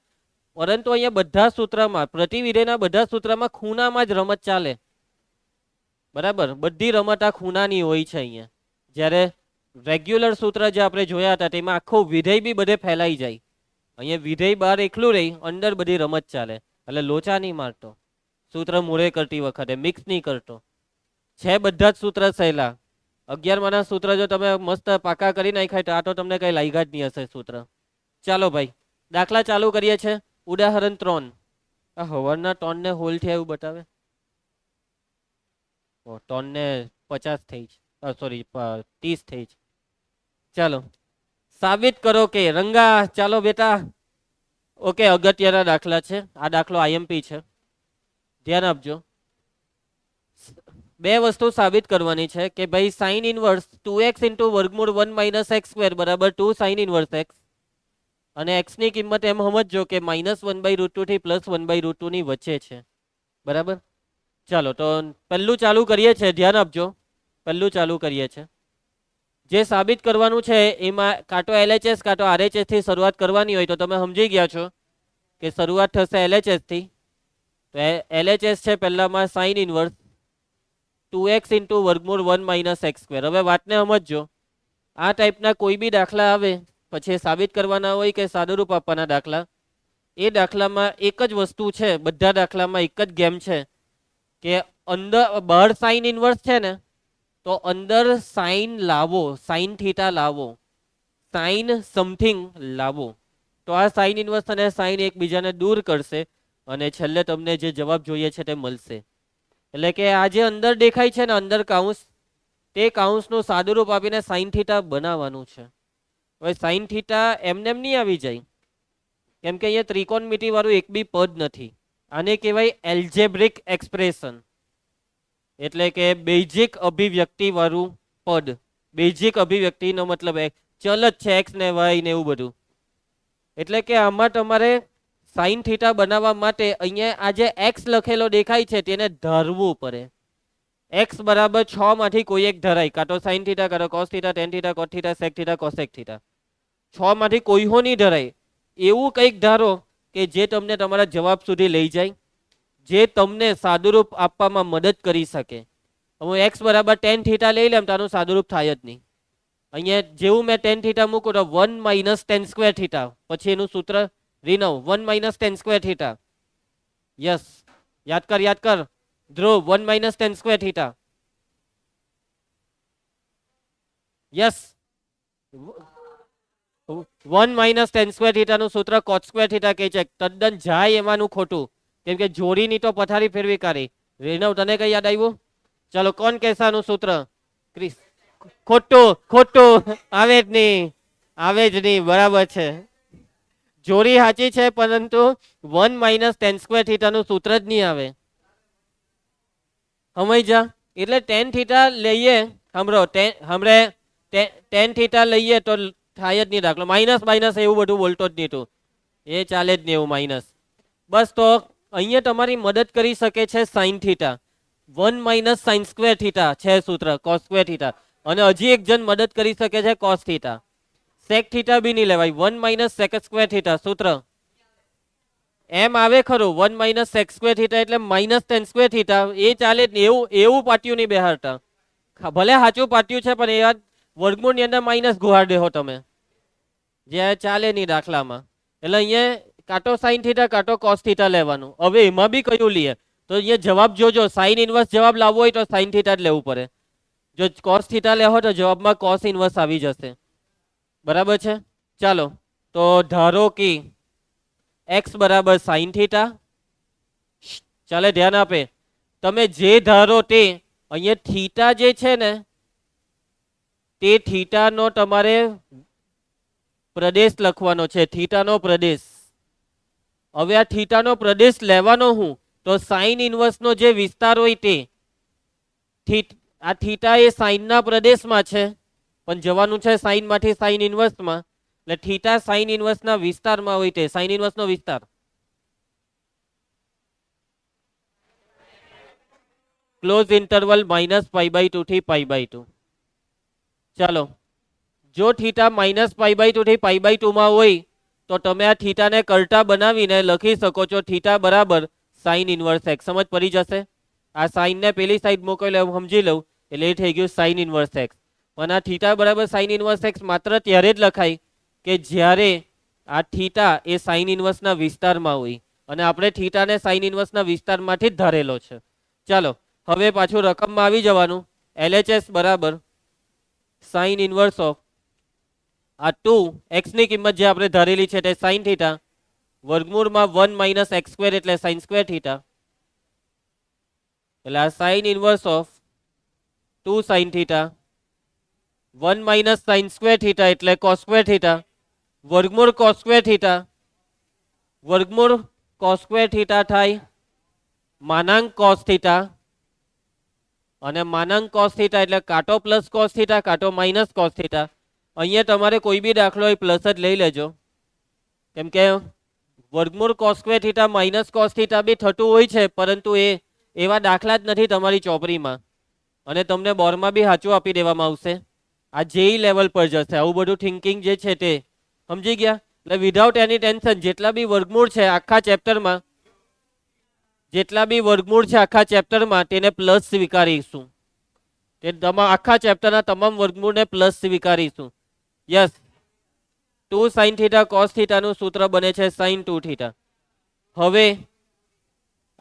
પરંતુ અહીંયા બધા સૂત્રમાં, પ્રતિવિધેયના બધા સૂત્રમાં ખૂણામાં જ રમત ચાલે. બરાબર. બધી રમત આ ખૂણાની હોય છે અહીંયા. જ્યારે રેગ્યુલર સૂત્ર જે આપણે જોયા હતા તેમાં આખું વિધેય બી બધે ફેલાઈ જાય. અહીંયા વિધેય બહાર એકલું રહી, અંદર બધી રમત ચાલે. એટલે લોચા નહીં મારતો સૂત્ર મૂળે કરતી વખતે, મિક્સ નહીં કરતો. છે બધા જ સૂત્ર સહેલા. 11માના સૂત્ર જો તમે મસ્ત પાકા કરી નાખ્યા તો આ તો તમને કઈ લાગ્યા જ નહીં હશે સૂત્ર. ચાલો ભાઈ, દાખલા ચાલુ કરીએ છીએ. ઉદાહરણ 3. આ હવારના ટોનને હોલ થયા એવું બતાવે. ટોનને 50 થઈ છે, સોરી 30 થઈ છે. ચાલો, સાબિત કરો કે રંગા. ચાલો બેટા. ઓકે, અગત્યના દાખલા છે. આ દાખલો આઈએમપી છે, ધ્યાન આપજો. બે વસ્તુ સાબિત કરવાની છે કે ભાઈ સાઇન ઇનવર્સ 2x * √1 - x² બરાબર 2 સાઇન ઇનવર્સ x. અને x ની કિંમત એમ સમજજો કે -1/√2 થી +1/√2 ની વચ્ચે છે. બરાબર. ચાલો, તો પહેલું ચાલુ કરીએ છીએ. ધ્યાન આપજો. પહેલું ચાલુ કરીએ છીએ. જે સાબિત કરવાનું છે એમાં કાં તો LHS કાં તો RHS થી શરૂઆત કરવાની હોય તો તમે સમજી ગયા છો કે શરૂઆત થશે LHS થી. તો LHS છે પહેલામાં સાઇન ઇનવર્સ 2x * √1 - x². હવે વાતને સમજજો. આ ટાઈપના કોઈ બી દાખલા આવે પછી સાબિત કરવાના હોય કે સાદુરૂપ આપવાના દાખલા, એ દાખલામાં એક જ વસ્તુ છે. બધા દાખલામાં એક જ ગેમ છે કે અંદર બહાર સાઇન ઇનવર્સ છે ને તો અંદર સાઇન લાવો, સાઇન થીટા લાવો, સાઇન સમથિંગ લાવો, તો આ સાઇન ઇન્વર્સ અને સાઇન એકબીજાને દૂર કરશે અને છેલ્લે તમને જે જવાબ જોઈએ છે તે મળશે. એટલે કે આ જે અંદર દેખાય છે ને અંદર કાઉન્સ, તે કાઉન્સનું સાદુરૂપ આપીને સાઇન થીટા બનાવવાનું છે. હવે સાઇન થીટા એમને એમ નહીં આવી જાય, કેમ કે અહીંયા ત્રિકોણમિતિ વાળું એક બી પદ નથી. આને કહેવાય એલ્જેબ્રિક એક્સપ્રેશન, એટલે કે બેઝિક અભિવ્યક્તિ વાળું પદ. બેઝિક અભિવ્યક્તિનો મતલબ ચલ જ છે, એક્સ ને વાય ને એવું બધું. એટલે કે આમાં તમારે સાઇન થીટા બનાવવા માટે અહીંયા આ જે એક્સ લખેલો દેખાય છે તેને ધારવું પડે. એક્સ બરાબર 6 માંથી કોઈ એક ધરાય, કાં તો સાઇન થીટા, કાં તો cos theta, tan theta, cot theta, sec theta, cosec theta. 6 માંથી કોઈ હો નહીં ધરાય. એવું કંઈક ધારો કે જે તમને તમારા જવાબ સુધી લઈ જાય, જે તમને સાદુરૂપ આપવામાં મદદ કરી શકે. હું એક્સ બરાબર ટેન થીટા લઈ લેમ તો આનું સાદુરૂપ થાય જ નહીં. અહીંયા જેવું મેં ટેન થીટા મૂકું તો 1 માઇનસ ટેન સ્ક્વેર થીટા, પછી એનું સૂત્ર રીનવ 1 minus tan square theta. Yes, યાદ કર Dhruv, 1 minus tan square theta. Yes, 1 minus tan square થીટાનું સૂત્ર કોટ સ્ક્વેર થીટા કહે છે. તદ્દન જાય એમાંનું ખોટું, કેમ કે જોડીની તો પથારી ફેરવી કાઢી. રેનવ, તને કઈ યાદ આવ્યું? ચલો, કોણ કહેશે આનું સૂત્ર? ક્રિસ. ખોટું આવે જ નહીં, બરાબર છે. જોડી સાચી છે, પરંતુ 1 માઇનસ ટેન સ્ક્વેર થીટાનું સૂત્ર જ નહીં આવે. સમજ્યા? એટલે ટેન થીટા લઈએ, હમણે ટેન થીટા લઈએ તો થાય જ નહીં દાખલો. માઇનસ એવું બધું બોલતો જ નહીં તું, એ ચાલે જ નહીં એવું માઇનસ. બસ, તો અહીંયા તમારી મદદ કરી શકે છે sine theta. 1 minus sign square theta છે સૂત્ર, કોસ સ્ક્વેર થીટા. અને હજી એક જણ મદદ કરી શકે છે કોસ થીટા. સેક થીટા બી નહીં લેવાય, 1 માઇનસ સેક સ્ક્વેર થીટા સૂત્ર એમ આવે ખરું. 1 માઇનસ સેક સ્ક્વેર થીટા એટલે માઇનસ ટેન સ્ક્વેર થીટા, એ ચાલે જ નહીં. એવું પાટિયું નહીં બેહાડતા. ભલે સાચું પાટિયું છે પણ એ વર્ગમૂળની અંદર માઇનસ ગુહાડ દેહો તમે, જે ચાલે નહીં દાખલામાં. એટલે અહીંયા કાંટો સાઇન થીટા કાંટો કોસ થીટા લેવાનું. હવે એમાં બી કયું લઈએ તો અહીંયા જવાબ જોજો. સાઇન ઇન્વર્સ જવાબ લાવવો હોય તો સાઇન થીટા જ લેવું પડે. જો કોસ થીટા લેવો તો જવાબમાં કોસ ઇન્વર્સ આવી જશે. બરાબર છે? ચાલો, તો ધારો કે એક્સ બરાબર સાઇન થીટા. ચાલે, ધ્યાન આપે. તમે જે ધારો તે અહીંયા થીટા જે છે ને તે થીટાનો તમારે પ્રદેશ લખવાનો છે, થીટાનો પ્રદેશ. હવે આ થીટાનો પ્રદેશ લેવાનો હું તો સાઇન ઇન્વર્સનો જે વિસ્તાર હોય તે, આ થીટા એ સાઇનના પ્રદેશમાં છે પણ જવાનું છે સાઇનમાંથી સાઇન ઇન્વર્સમાં. એટલે થીટા સાઇન ઇન્વર્સના વિસ્તારમાં હોય તે સાઇન ઇન્વર્સનો વિસ્તાર. ક્લોઝ ઇન્ટરવલ -π/2 થી π/2. ચાલો, જો થીટા -π/2 થી π/2 માં હોય તો તમે આ થીટાને કરતા બનાવીને લખી શકો છો થીટા બરાબર સાઇન ઇન્વર્સ એક્સ. સમજ પડી જશે? આ સાઇનને પેલી સાઈડ મોકલે હું સમજી લઉં એટલે એ થઈ ગયું સાઇન ઇન્વર્સ એક્સ. પણ આ થીટા બરાબર સાઇન ઇન્વર્સ એક્સ માત્ર ત્યારે જ લખાય કે જ્યારે આ થીટા એ સાઇન ઇન્વર્સના વિસ્તારમાં હોય, અને આપણે થીટાને સાઇન ઇન્વર્સના વિસ્તારમાંથી જ ધારેલો છે. ચાલો, હવે પાછું રકમમાં આવી જવાનું. LHS બરાબર સાઇન ઇન્વર્સ ઓફ આ 2 એક્સની કિંમત જે આપણે ધારેલી છે તે સાઇન થીટા વર્ગમૂળમાં 1 માઇનસ એક્સ સ્ક્વેર એટલે સાઇન સ્ક્વેર થીટા. એટલે આ sine inverse of 2 sine theta 1 minus sign square theta એટલે કોસ સ્ક્વેર થીટા વર્ગમૂળ કોસ સ્ક્વેર થીટા. વર્ગમૂળ કોસ સ્ક્વેર થીટા થાય માનાંક કોસ થીટા, અને માનાંક કોસ થીટા એટલે કાંટો પ્લસ કોસ થીટા કાંટો માઇનસ કોસ થીટા. અહીંયા તમારે કોઈ બી દાખલો હોય પ્લસ જ લઈ લેજો, કેમ કે વર્ગમૂળ cos square theta minus cos theta બી થતું હોય છે, પરંતુ એ એવા દાખલા જ નથી તમારી ચોપડીમાં, અને તમને બોર્ડમાં બી સાચું આપી દેવામાં આવશે. આ જેઈ લેવલ પર જશે આવું બધું થિંકિંગ જે છે તે. સમજી ગયા? એટલે વિધાઉટ એની ટેન્શન જેટલા બી વર્ગમૂળ છે આખા ચેપ્ટરમાં, તેને પ્લસ સ્વીકારીશું. તે આખા ચેપ્ટરના તમામ વર્ગમૂળને પ્લસ સ્વીકારીશું. યસ, 2 સાઇન થીટા કોસ થીટાનું સૂત્ર બને છે સાઇન 2 થીટા. હવે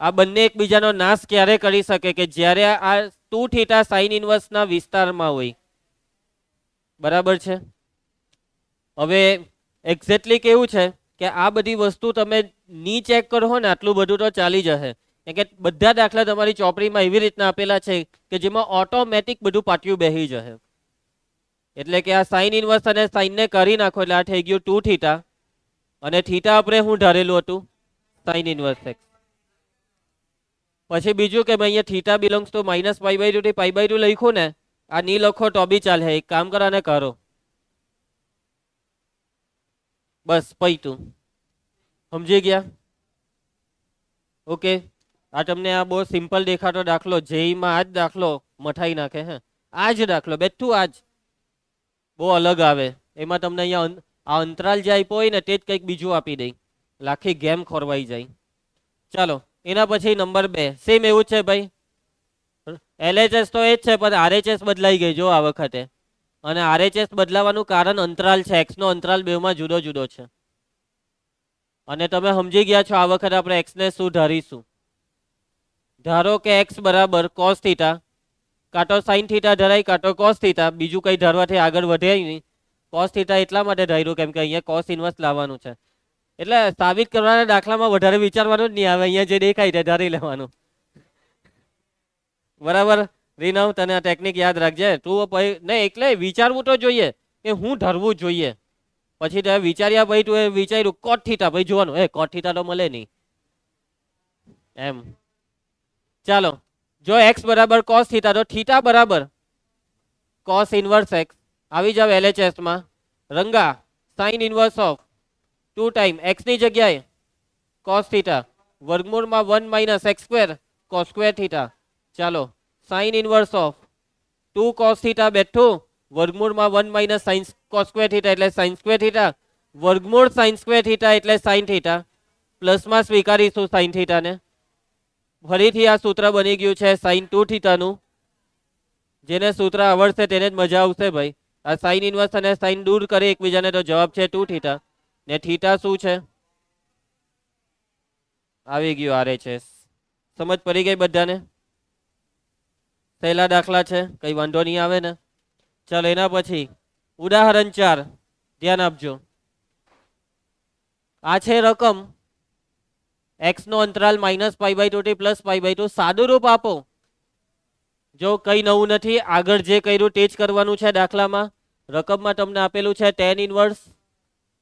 આ બંને એકબીજાનો નાશ ક્યારે કરી શકે કે જ્યારે આ 2 ટુ થીટા સાઇન ઇન્વર્સના વિસ્તારમાં હોય. બરાબર છે. હવે એક્ઝેક્ટલી કેવું છે કે આ બધી વસ્તુ તમે ની ચેક કરો ને આટલું બધું તો ચાલી જશે, કેમ કે બધા દાખલા તમારી ચોપડીમાં એવી રીતના આપેલા છે કે જેમાં ઓટોમેટિક બધું પાટિયું બેસી જશે. એટલે કે આ સાઇન ઇન્વર્સ અને સાઇનને કરી નાખો એટલે આ થઈ ગયું ટુ થીટા, અને થીટા આપણે શું ધારેલું હતું? Sign inverse x. પછી બીજું કે ભાઈ અહીંયા થીટા બિલોંગ્સ ટુ -π/2 થી π/2 લખ્યું ને, આ ની લખો તો બી ચાલે. એક કામ કરો અને કરો, બસ પૈતું. સમજી ગયા? ઓકે. આ તમને આ બહુ સિમ્પલ દેખાતો દાખલો, જેઈમાં આ જ દાખલો મઠાઈ નાખે. હે આ જ દાખલો બેઠું આ જ બહુ અલગ આવે. એમાં તમને અહીંયા આ અંતરાલ જે આપ્યો હોય ને તે જ કંઈક બીજું આપી દઈ, લાખી ગેમ ખોરવાઈ જાય. ચાલો એના પછી નંબર 2 સેમ એવું જ છે ભાઈ. LHS તો એ જ છે, પણ RHS બદલાઈ ગઈ જો આ વખતે. અને RHS બદલાવાનું કારણ અંતરાલ છે. એક્સ નો અંતરાલ બેમાં જુદો જુદો છે. અને તમે સમજી ગયા છો આ વખતે આપણે એક્સ ને શું ધારીશું. ધારો કે એક્સ બરાબર કોસ થીટા, કાં તો સાઇન થીટા ધરાય કાં તો કોસ થીટા. બીજું કંઈ ધારવાથી આગળ વધે નહીં. કોસ થીટા એટલા માટે ધાર્યું કેમ કે અહીંયા કોસ ઇન્વર્સ લાવવાનું છે. એટલે સાબિત કરવાના દાખલામાં વધારે વિચારવાનું જ નહીં આવે. અહીંયા જે દેખાય તે ધારી લેવાનું. બરાબર રીનવ, તને આ ટેકનિક યાદ રાખજે. તું નહીં એટલે વિચારવું તો જોઈએ કે હું ધરવું જોઈએ. પછી તે વિચાર્યા ભાઈ તું વિચાર્યું કોટ થીટા, ભાઈ જોવાનું એ કોટ થીટા તો મળે નહીં એમ. ચાલો જો એક્સ બરાબર કોસ થીટા તો થીટા બરાબર કોસ ઇન્વર્સ એક્સ. આવી જાવ LHS માં. Ranga sine inverse of 2 time x ની જગ્યાએ કોસ થીટા વર્ગમૂળમાં 1 - x² કોસ સ્ક્વેર થીટા. ચાલો sine inverse of 2 cos theta બેઠું વર્ગમૂળમાં 1 - sin કોસ સ્ક્વેર થીટા એટલે sin સ્ક્વેર થીટા વર્ગમૂળ sin સ્ક્વેર થીટા એટલે sin થીટા. પ્લસમાં સ્વીકારીશું sin થીટાને. ફરીથી આ સૂત્ર બની ગયું છે sin 2 થીટાનું. જેને સૂત્ર આવડશે તેને જ મજા આવશે ભાઈ. આ સાઇન ઇન્વર્સ અને સાઇન દૂર કરે એકબીજાને તો જવાબ છે 2 થીટા. ને થીટા શું છે? આવી ગયું RHS. સમજ પડી ગઈ બધાને? સહેલા દાખલા છે, કઈ વાંધો નહીં આવે ને. ચાલો એના પછી ઉદાહરણ 4 ધ્યાન આપજો. આ છે રકમ એક્સ નો અંતરાલ -π/2 થી +π/2. સાદું રૂપ આપો. જો કઈ નવું નથી, આગળ જે કર્યું તે જ કરવાનું છે દાખલામાં. રકમમાં તમને આપેલું છે tan ઇન્વર્સ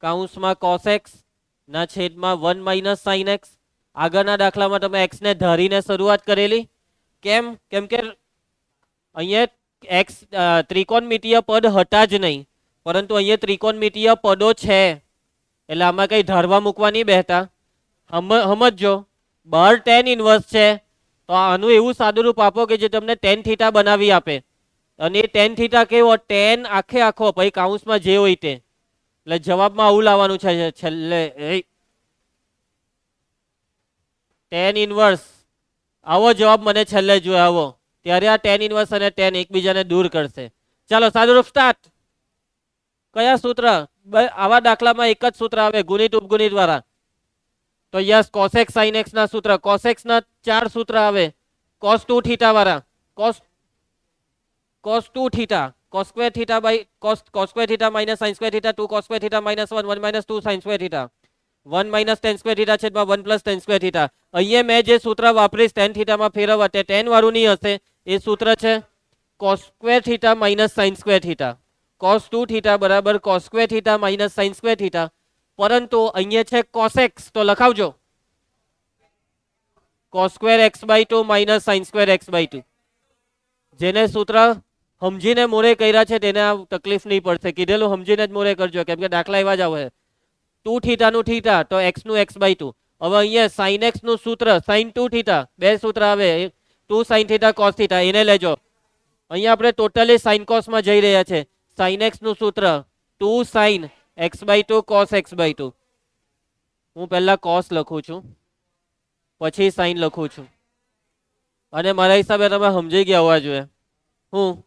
કૌંસમાં cos x ના છેદમાં 1 - sin x. આગળના દાખલામાં તમે x ને ધારીને શરૂઆત કરેલી. કેમ? કેમ કે અહીંયા એક્સ ત્રિકોણમિતીય પદ હતા જ નહીં, પરંતુ અહીંયા ત્રિકોણમિતીય પદો છે. એટલે આમાં કઈ ધારવા મૂકવા નહીં બેહતા. સમજો, બહાર tan ઇન્વર્સ છે તો આનું એવું સાદું રૂપ આપો કે જે તમને tan થીટા બનાવી આપે. અને એ tan થીટા કેવો? tan આખે આખો પછી કૌંસમાં જે હોય તે. એટલે જવાબમાં આવું લાવવાનું છે છેલ્લે. tan ઇન્વર્સ આવો જવાબ મને છેલ્લે જો આવો ત્યારે આ tan ઇન્વર્સ અને tan એકબીજાને દૂર કરશે. ચાલો સાદું રૂપ સ્ટાર્ટ. કયા સૂત્ર? આવા દાખલામાં એક જ સૂત્ર આવે, ગુણિત ઉપગુણિત વાળા. તો yes cos x sin x ના સૂત્ર. cos x ના 4 સૂત્ર આવે. cos 2 થીટા વાળા, cos 2 theta cos square theta by cos square theta - sin square theta 2 cos square theta -1 2 sin square theta 1 - tan square theta છેદમાં 1 + tan સ્ક્વેર થીટા. અહીંયા મેં જે સૂત્ર વાપરીશ tan થીટામાં ફેરવવા તે tan વાળું નહીં હશે. એ સૂત્ર છે cos square theta - sin square theta. cos 2 theta બરાબર cos square theta - sin square theta. પરંતુ અહીંયા છે cos x તો લખાવજો cos square x/2 - sin square x/2. જેને સૂત્ર સમજીને મોરે કર્યા છે તેને આ તકલીફ નહીં પડશે. કીધેલું સમજીને જ મોરે કરજો કેમ કે દાખલા એવા જ આવે. 2 થીટાનું થીટા તો x નું x/2. હવે અહીંયા sin x નું સૂત્ર sin 2 થીટા, બે સૂત્ર આવે 2 sin થીટા cos થીટા, એને લેજો. અહીંયા આપણે ટોટલી sin cos માં જઈ રહ્યા છે. sin x નું સૂત્ર 2 sin x/2 cos x/2. હું પહેલા cos લખું છું પછી sin લખું છું. અને મારા હિસાબે તમે સમજી ગયા હોવા જોઈએ. હું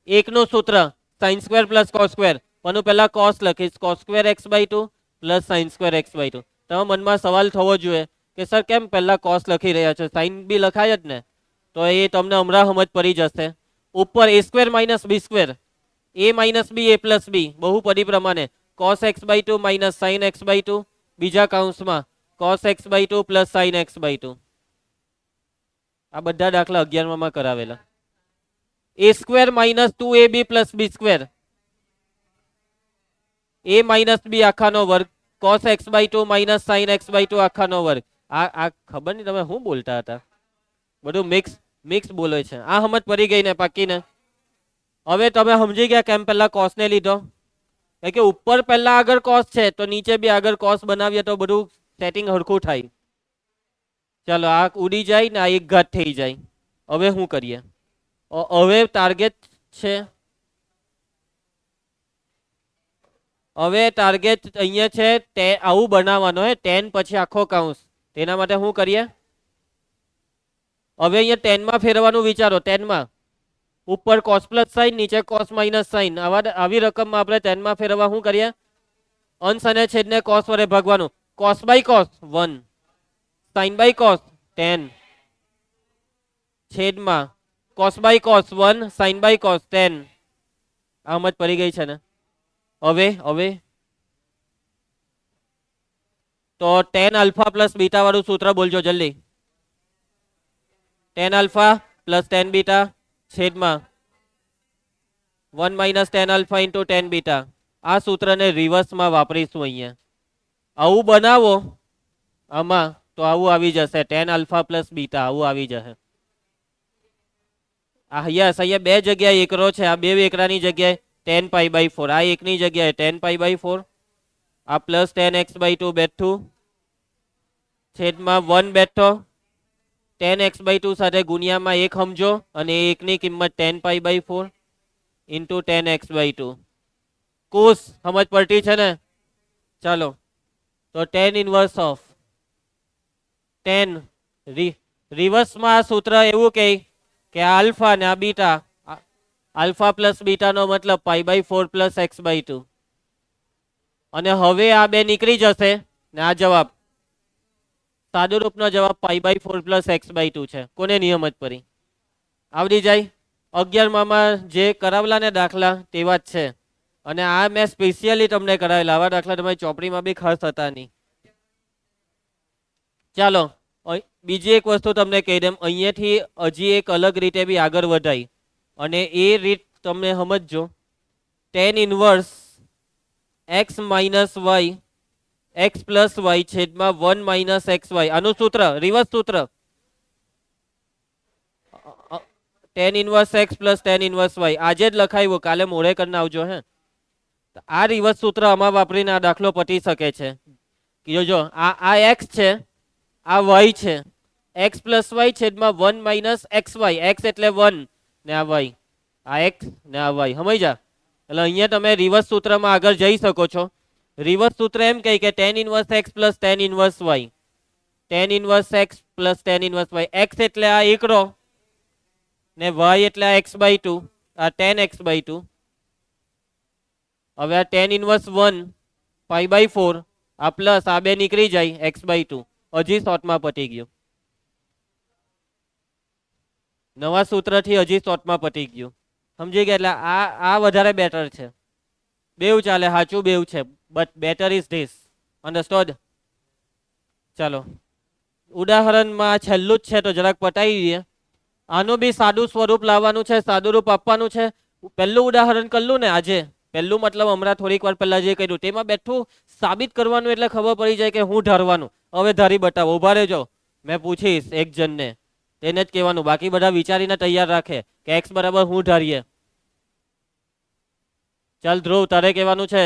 એકનું સૂત્ર sin square plus cos square, પણ પહેલા cos લખીશ cos square x/2 plus sin square x/2. તમારા મનમાં સવાલ થવો જોઈએ કે સર કેમ પહેલા cos લખી રહ્યા છો, sin બી લખાય જ ને. તો એ તમને હમણાં સમજ પડી જશે. ઉપર a square minus B square, a minus B a plus B બહુપદી પ્રમાણે cos x by 2 minus sin x by 2 બીજા કૌંસમાં cos x by 2 plus sin x by 2. આ બધા દાખલા 11માં કરાવેલા. a square minus 2ab plus B square, a minus B આખાનો વર્ગ cos x by 2 minus sin x by 2 આખાનો વર્ગ. આ ખબર નહીં તમે શું બોલતા હતા, બધું મિક્સ મિક્સ બોલે છે. આ સમજ પડી ગઈ ને પાકી ને? હવે તમે સમજી ગયા કેમ પહેલા cos ને લીધો? કે ઉપર પહેલા આગળ cos છે તો નીચે બી આગળ cos બનાવીએ તો બધું સેટિંગ હરખું થાય. ચાલો આ ઉડી જાય ને આ એક ઘાત થઈ જાય. હવે શું કરીએ? હવે ટાર્ગેટ છે, હવે ટાર્ગેટ અહીંયા છે આવું બનાવવાનો હે tan પછી આખો કૌંસ. તેના માટે શું કરીએ? હવે અહીંયા tan માં ફેરવાનું વિચારો. tan માં ઉપર cos પ્લસ સાઇન નીચે cos માઇનસ સાઇન, આવી રકમમાં આપણે tan માં ફેરવવા શું કરીએ? અંશ અને છેદને cos વડે ભાગવાનું. cos by cos 1, sin by cos tan, છેદમાં cos by cos 1 sin by cos tan. આ સમજ પડી ગઈ છે ને? હવે તો tan આલ્ફા પ્લસ બીટા વાળું સૂત્ર બોલજો જલ્દી. tan alpha plus tan beta છેદમાં 1 minus tan alpha into tan beta. આ સૂત્રને રિવર્સમાં વાપરીશું અહીંયા. આવું બનાવો આમાં તો આવું આવી જશે, tan આલ્ફા પ્લસ બીટા આવું આવી જશે. યસ, અહીંયા બે જગ્યાએ એકરો છે. આ બે એકરાની જગ્યાએ tan પાઈ બાય 4, આ એકની જગ્યાએ tan પાઈ બાય 4, આ પ્લસ tan x બાય 2 બેઠું છેદમાં 1 બેઠો tan x બાય 2 સાથે ગુણ્યામાં 1 સમજો અને એકની કિંમત tan pi by 4 into tan x by 2. કુશ સમજ પડતી છે ને? ચાલો તો tan ઇનવર્સ ઓફ tan રિવર્સમાં આ સૂત્ર એવું કહે કે આલ્ફા ને આ બીટા, આલ્ફા પ્લસ બીટાનો મતલબ pi by 4 plus x by 2. અને હવે આ બે નીકળી જશે ને આ જવાબ સાદુરૂપનો જવાબ pi by 4 plus x by 2 છે. કોને નિયમ જ પડી? આવડી જાય. 11માં જે કરાવેલા ને દાખલા તેવા જ છે. અને આ મેં સ્પેશિયલી તમને કરાવેલા. આવા દાખલા તમારી ચોપડીમાં બી ખાસ હતા નહીં. ચાલો બીજી એક વસ્તુ તમને કહી દઉં, અહીંયાથી હજી એક અલગ રીતે બી આગળ વધાય અને એ રીત તમે સમજજો. tan inverse x minus y x plus y છેદમાં 1 માઇનસ એક્સ વાય. આનું સૂત્ર રિવર્સ સૂત્ર tan inverse x plus tan inverse y. આજે જ લખાયું, કાલે મોડે કરીને આવજો. હે, આ રિવર્સ સૂત્ર આમાં વાપરીને આ દાખલો પતી શકે છે. જો આ એક્સ છે, આ વાય છે, એક્સ પ્લસ વાય છેદમાં 1 માઇનસ એક્સ વાય. એક્સ એટલે 1 ને આ વાય, આ એક્સ ને આ વાય. સમજ્યા? એટલે અહીંયા તમે રિવર્સ સૂત્રમાં આગળ જઈ શકો છો. રિવર્સ સૂત્ર એમ કહે કે tan inverse x plus tan inverse y, tan inverse x plus tan inverse y. X એટલે આ એકડો ને વાય એટલે આ એક્સ બાય 2, આ tan એક્સ બાય 2. હવે આ tan ઇનવર્સ 1 પાઈ બાય 4, આ પ્લસ આ બે નીકળી જાય એક્સ બાય 2. હજી શોર્ટમાં પતી ગયું. નવા સૂત્રથી હજી શોર્ટમાં પતી ગયું. સમજી ગયા? એટલે આ વધારે બેટર છે. બેવ ચાલે, સાચું બેવ છે, બટ બેટર ઇઝ ધીસ. અન્ડરસ્ટોડ? ચાલો ઉદાહરણમાં છેલ્લું જ છે તો જરાક પતાવી દઈએ. આનું બી સાદું સ્વરૂપ લાવવાનું છે, સાદું રૂપ આપવાનું છે. પહેલું ઉદાહરણ કરલું ને આજે, પહેલું મતલબ હમણાં થોડીક વાર પહેલા જે કર્યું તેમાં બેઠું સાબિત કરવાનું એટલે ખબર પડી જાય કે હું ધારવાનું. હવે ધારી બતાવો. ઉભા રહેજો, મેં પૂછીશ એક જણને, તેને જ કહેવાનું. બાકી બધા વિચારીને તૈયાર રાખે કે એક્સ બરાબર હું ધારીએ. ચાલ ધ્રુવ, તારે કહેવાનું છે.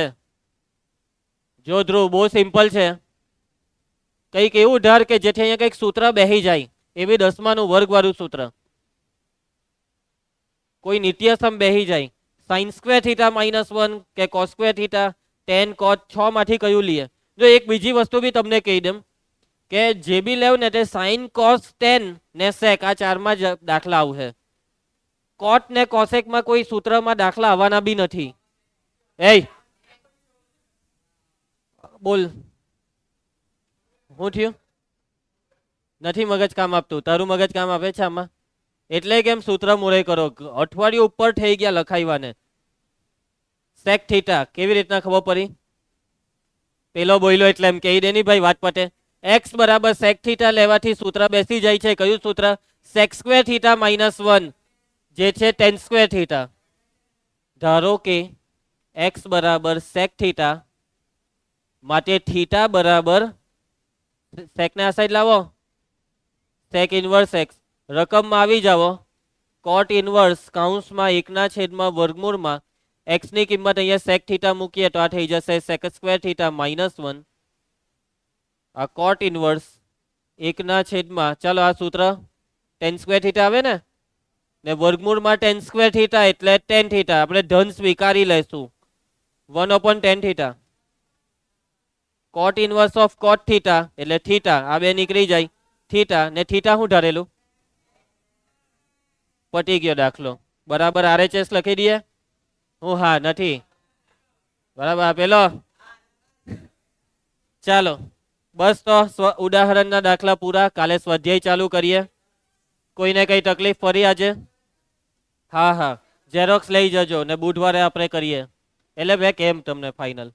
જો ધ્રુવ, બહુ સિમ્પલ છે. કંઈક એવું ધાર કે જેથી અહીંયા કંઈક સૂત્ર બેસી જાય, એવી 10માનું વર્ગ વાળું સૂત્ર. કોઈ નિત્યસમ બેસી જાય. સાઇન સ્ક્વેર થીટા માઇનસ 1 કે કોસ સ્ક્વેર થીટા, ટેન કોટ 6 માંથી કયું લઈએ? જો એક બીજી વસ્તુ બી તમને કહી દઉં કે જે બી લેવ ને તે સાઇન કોસ ટેન ને સેક આ 4માં જ દાખલા આવશે. કોટ ને કોસેકમાં કોઈ સૂત્રમાં દાખલા આવવાના બી નથી. એ બોલ, શું થયું? નથી મગજ કામ આપતું? તારું મગજ કામ આપે છે આમાં? એટલે કેમ સૂત્ર મૂળે કરો, અઠવાડિયું ઉપર થઈ ગયા લખાઈવાને. સેક થીટા કેવી રીતના ખબર પડી? પેલો બોલ્યો એટલે એમ કહી દે ની ભાઈ, વાત પતે. એક્સ બરાબર સેક થીટા લેવાથી સૂત્ર બેસી જાય છે. કયું સૂત્ર? સેક સ્ક્વેર થીટા -1 જે છે ટેન સ્ક્વેર થીટા. ધારો કે એક્સ બરાબર સેક થીટા માટે થીટા બરાબર સેકને આ સાઈડ લાવો, સેક ઇન્વર્સ એક્સ. રકમમાં આવી જાઓ, કોટ ઇન્વર્સ કૌંસમાં 1/વર્ગમૂળમાં એક્સ ની કિંમત અહીંયા સેક થીટા મૂકીએ તો આ થઈ જશે સેક સ્ક્વેર થીટા -1. આ કોટ ઇન્વર્સ 1/, ચાલો આ સૂત્ર ટેન સ્ક્વેર થીટા આવે ને વર્ગમૂળમાં ટેન સ્ક્વેર થીટા એટલે ટેન થીટા. આપણે ધન સ્વીકારી લઈશું 1/tan theta. Coat inverse of coat theta એટલે થીટા, આ બે નીકળી જાય, થીટા ને થીટા શું ધારેલું? પટી ગયો દાખલો. બરાબર RHS લખી દઈએ. હું હા નથી બરાબર આપેલો. ચાલો બસ તો ઉદાહરણના દાખલા પૂરા. કાલે સ્વાધ્યાય ચાલુ કરીએ. કોઈને કઈ તકલીફ પડી આજે? હા ઝેરોક્સ લઈ જજો ને બુધવારે આપણે કરીએ. એટલે બે કેમ તમને ફાઇનલ